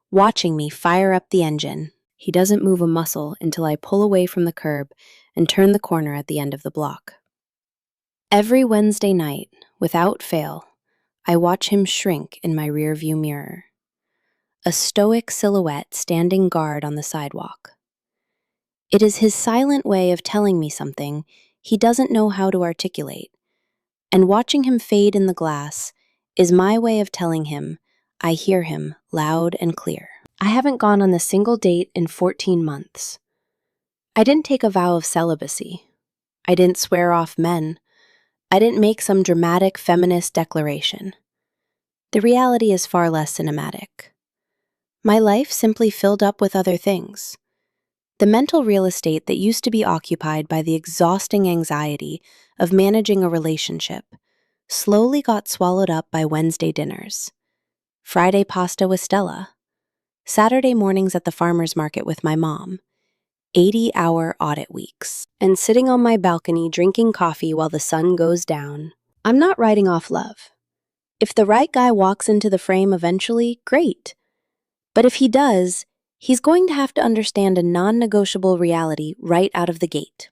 watching me fire up the engine. He doesn't move a muscle until I pull away from the curb and turn the corner at the end of the block. Every Wednesday night, without fail, I watch him shrink in my rearview mirror. A stoic silhouette standing guard on the sidewalk. It is his silent way of telling me something he doesn't know how to articulate, and watching him fade in the glass is my way of telling him I hear him loud and clear. I haven't gone on a single date in 14 months. I didn't take a vow of celibacy. I didn't swear off men. I didn't make some dramatic feminist declaration. The reality is far less cinematic. My life simply filled up with other things. The mental real estate that used to be occupied by the exhausting anxiety of managing a relationship slowly got swallowed up by Wednesday dinners, Friday pasta with Stella, Saturday mornings at the farmer's market with my mom, 80-hour audit weeks, and sitting on my balcony drinking coffee while the sun goes down. I'm not writing off love. If the right guy walks into the frame eventually, great. But if he does, he's going to have to understand a non-negotiable reality right out of the gate.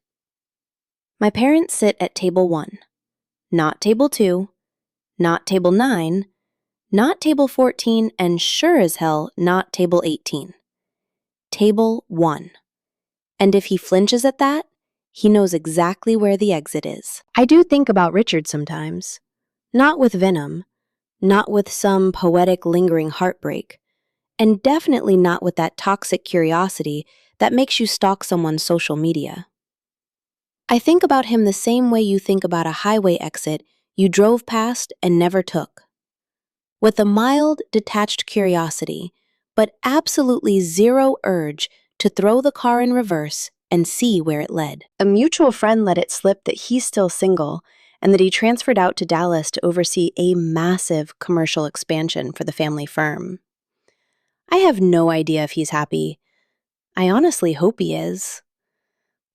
My parents sit at table 1, not table 2, not table 9, not table 14, and sure as hell not table 18. Table 1. And if he flinches at that, he knows exactly where the exit is. I do think about Richard sometimes. Not with venom, not with some poetic lingering heartbreak, and definitely not with that toxic curiosity that makes you stalk someone's social media. I think about him the same way you think about a highway exit you drove past and never took. With a mild, detached curiosity, but absolutely zero urge to throw the car in reverse and see where it led. A mutual friend let it slip that he's still single and that he transferred out to Dallas to oversee a massive commercial expansion for the family firm. I have no idea if he's happy. I honestly hope he is.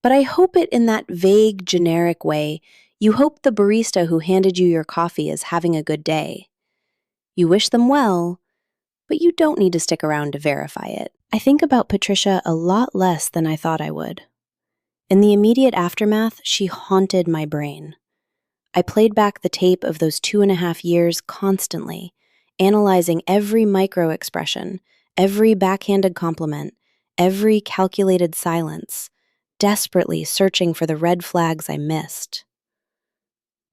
But I hope it in that vague, generic way you hope the barista who handed you your coffee is having a good day. You wish them well, but you don't need to stick around to verify it. I think about Patricia a lot less than I thought I would. In the immediate aftermath, she haunted my brain. I played back the tape of those 2.5 years constantly, analyzing every micro expression, every backhanded compliment, every calculated silence, desperately searching for the red flags I missed.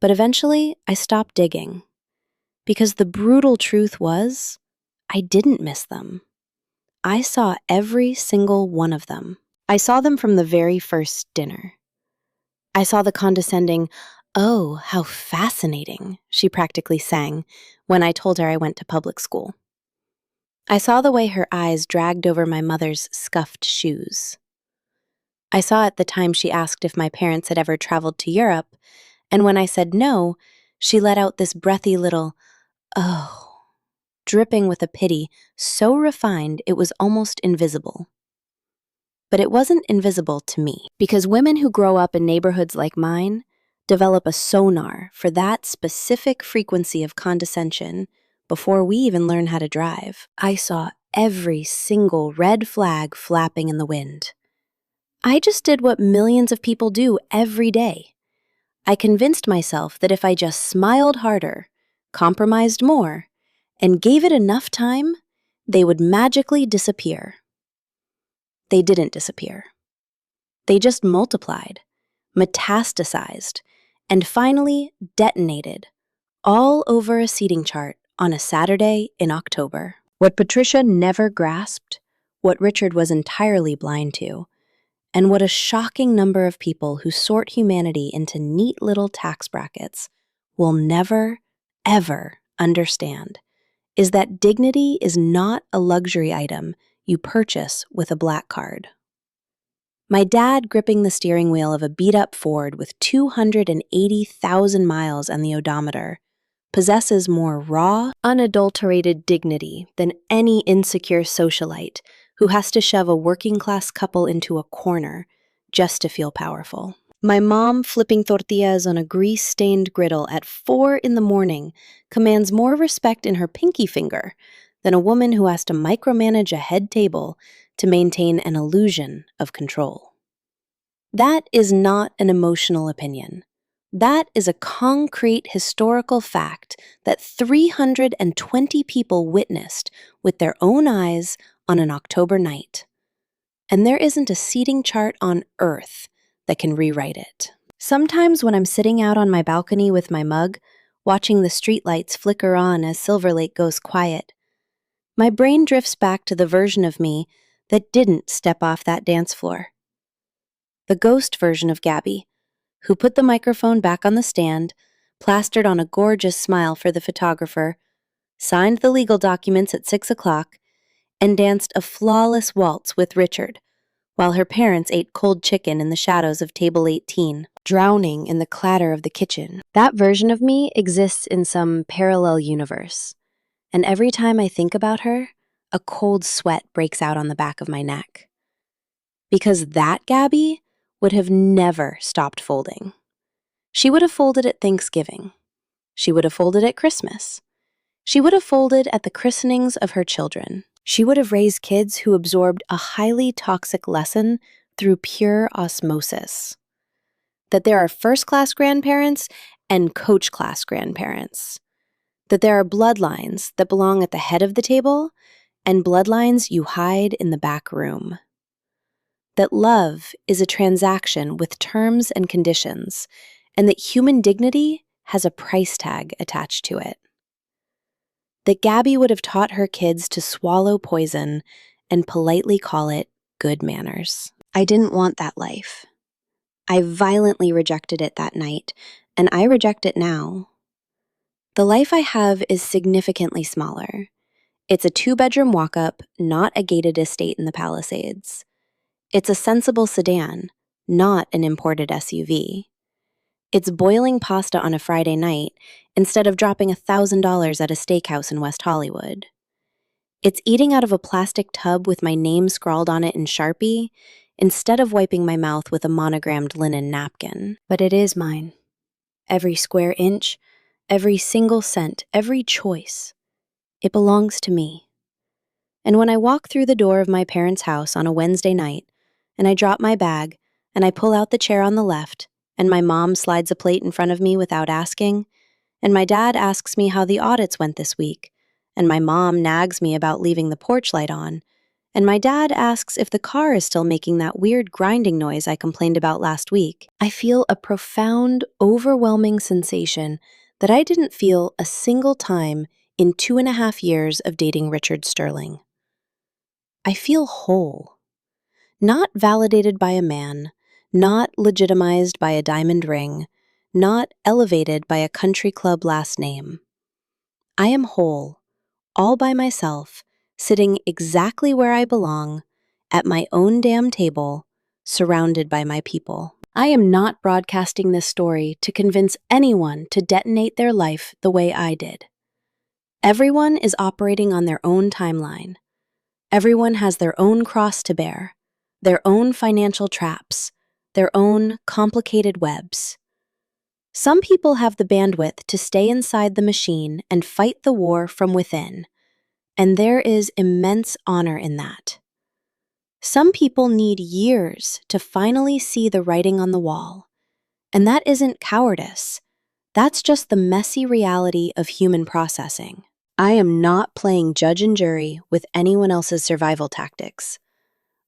But eventually, I stopped digging, because the brutal truth was, I didn't miss them. I saw every single one of them. I saw them from the very first dinner. I saw the condescending, "Oh, how fascinating," she practically sang when I told her I went to public school. I saw the way her eyes dragged over my mother's scuffed shoes. I saw at the time she asked if my parents had ever traveled to Europe, and when I said no, she let out this breathy little, "Oh," dripping with a pity so refined it was almost invisible. But it wasn't invisible to me, because women who grow up in neighborhoods like mine develop a sonar for that specific frequency of condescension before we even learn how to drive. I saw every single red flag flapping in the wind. I just did what millions of people do every day. I convinced myself that if I just smiled harder, compromised more, and gave it enough time, they would magically disappear. They didn't disappear. They just multiplied, metastasized, and finally detonated, all over a seating chart on a Saturday in October. What Patricia never grasped, what Richard was entirely blind to, and what a shocking number of people who sort humanity into neat little tax brackets will never, ever understand, is that dignity is not a luxury item you purchase with a black card. My dad gripping the steering wheel of a beat-up Ford with 280,000 miles on the odometer possesses more raw, unadulterated dignity than any insecure socialite who has to shove a working-class couple into a corner just to feel powerful. My mom flipping tortillas on a grease-stained griddle at 4 in the morning commands more respect in her pinky finger than a woman who has to micromanage a head table to maintain an illusion of control. That is not an emotional opinion. That is a concrete historical fact that 320 people witnessed with their own eyes on an October night. And there isn't a seating chart on earth that can rewrite it. Sometimes when I'm sitting out on my balcony with my mug, watching the streetlights flicker on as Silver Lake goes quiet, my brain drifts back to the version of me that didn't step off that dance floor. The ghost version of Gabby, who put the microphone back on the stand, plastered on a gorgeous smile for the photographer, signed the legal documents at 6 o'clock, and danced a flawless waltz with Richard, while her parents ate cold chicken in the shadows of table 18, drowning in the clatter of the kitchen. That version of me exists in some parallel universe, and every time I think about her, a cold sweat breaks out on the back of my neck. Because that Gabby would have never stopped folding. She would have folded at Thanksgiving. She would have folded at Christmas. She would have folded at the christenings of her children. She would have raised kids who absorbed a highly toxic lesson through pure osmosis. That there are first-class grandparents and coach-class grandparents. That there are bloodlines that belong at the head of the table and bloodlines you hide in the back room. That love is a transaction with terms and conditions, and that human dignity has a price tag attached to it. That Gabby would have taught her kids to swallow poison and politely call it good manners. I didn't want that life. I violently rejected it that night, and I reject it now. The life I have is significantly smaller. It's a 2-bedroom walk-up, not a gated estate in the Palisades. It's a sensible sedan, not an imported SUV. It's boiling pasta on a Friday night instead of dropping $1,000 at a steakhouse in West Hollywood. It's eating out of a plastic tub with my name scrawled on it in Sharpie instead of wiping my mouth with a monogrammed linen napkin. But it is mine. Every square inch, every single cent, every choice. It belongs to me. And when I walk through the door of my parents' house on a Wednesday night, and I drop my bag, and I pull out the chair on the left, and my mom slides a plate in front of me without asking, and my dad asks me how the audits went this week, and my mom nags me about leaving the porch light on, and my dad asks if the car is still making that weird grinding noise I complained about last week, I feel a profound, overwhelming sensation that I didn't feel a single time in 2.5 years of dating Richard Sterling. I feel whole, not validated by a man, not legitimized by a diamond ring, not elevated by a country club last name. I am whole, all by myself, sitting exactly where I belong, at my own damn table, surrounded by my people. I am not broadcasting this story to convince anyone to detonate their life the way I did. Everyone is operating on their own timeline. Everyone has their own cross to bear, their own financial traps, their own complicated webs. Some people have the bandwidth to stay inside the machine and fight the war from within, and there is immense honor in that. Some people need years to finally see the writing on the wall, and that isn't cowardice. That's just the messy reality of human processing. I am not playing judge and jury with anyone else's survival tactics.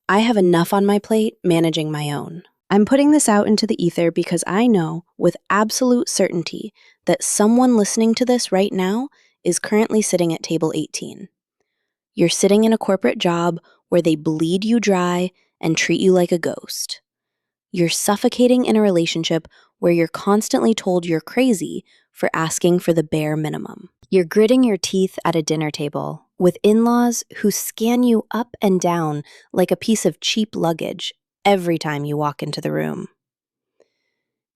I have enough on my plate managing my own. I'm putting this out into the ether because I know with absolute certainty that someone listening to this right now is currently sitting at table 18. You're sitting in a corporate job where they bleed you dry and treat you like a ghost. You're suffocating in a relationship where you're constantly told you're crazy for asking for the bare minimum. You're gritting your teeth at a dinner table with in-laws who scan you up and down like a piece of cheap luggage every time you walk into the room.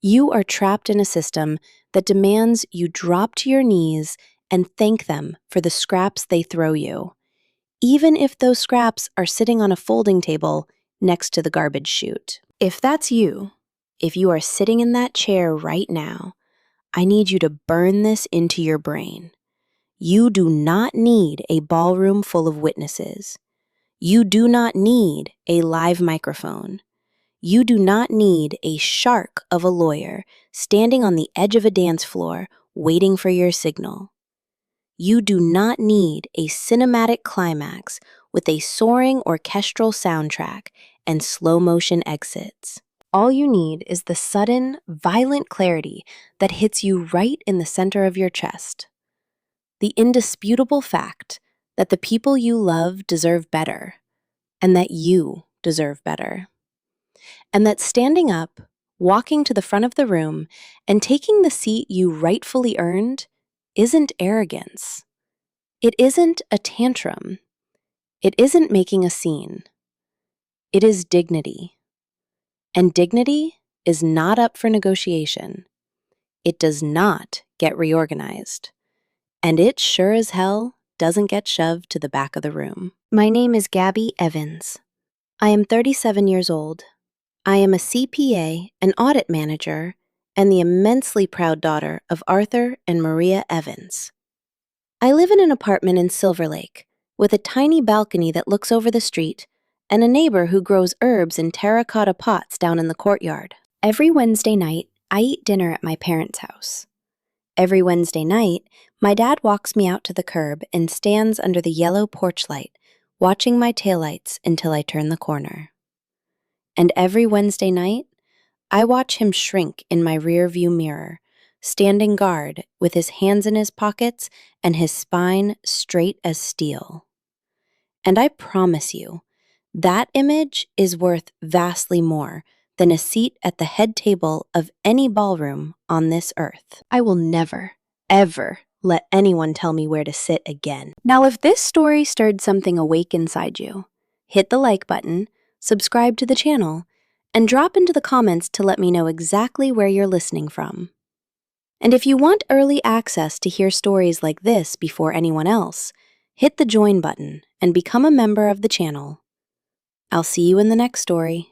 You are trapped in a system that demands you drop to your knees and thank them for the scraps they throw you, even if those scraps are sitting on a folding table next to the garbage chute. If that's you, if you are sitting in that chair right now, I need you to burn this into your brain. You do not need a ballroom full of witnesses. You do not need a live microphone. You do not need a shark of a lawyer standing on the edge of a dance floor waiting for your signal. You do not need a cinematic climax with a soaring orchestral soundtrack and slow-motion exits. All you need is the sudden, violent clarity that hits you right in the center of your chest. The indisputable fact that the people you love deserve better, and that you deserve better. And that standing up, walking to the front of the room, and taking the seat you rightfully earned isn't arrogance. It isn't a tantrum. It isn't making a scene. It is dignity. And dignity is not up for negotiation. It does not get reorganized. And it sure as hell doesn't get shoved to the back of the room. My name is Gabby Evans. I am 37 years old. I am a CPA, an audit manager, and the immensely proud daughter of Arthur and Maria Evans. I live in an apartment in Silver Lake with a tiny balcony that looks over the street and a neighbor who grows herbs in terracotta pots down in the courtyard. Every Wednesday night, I eat dinner at my parents' house. Every Wednesday night, my dad walks me out to the curb and stands under the yellow porch light, watching my taillights until I turn the corner. And every Wednesday night, I watch him shrink in my rearview mirror, standing guard with his hands in his pockets and his spine straight as steel. And I promise you, that image is worth vastly more than a seat at the head table of any ballroom on this earth. I will never, ever let anyone tell me where to sit again. Now, if this story stirred something awake inside you, hit the like button, subscribe to the channel, and drop into the comments to let me know exactly where you're listening from. And if you want early access to hear stories like this before anyone else, hit the join button and become a member of the channel. I'll see you in the next story.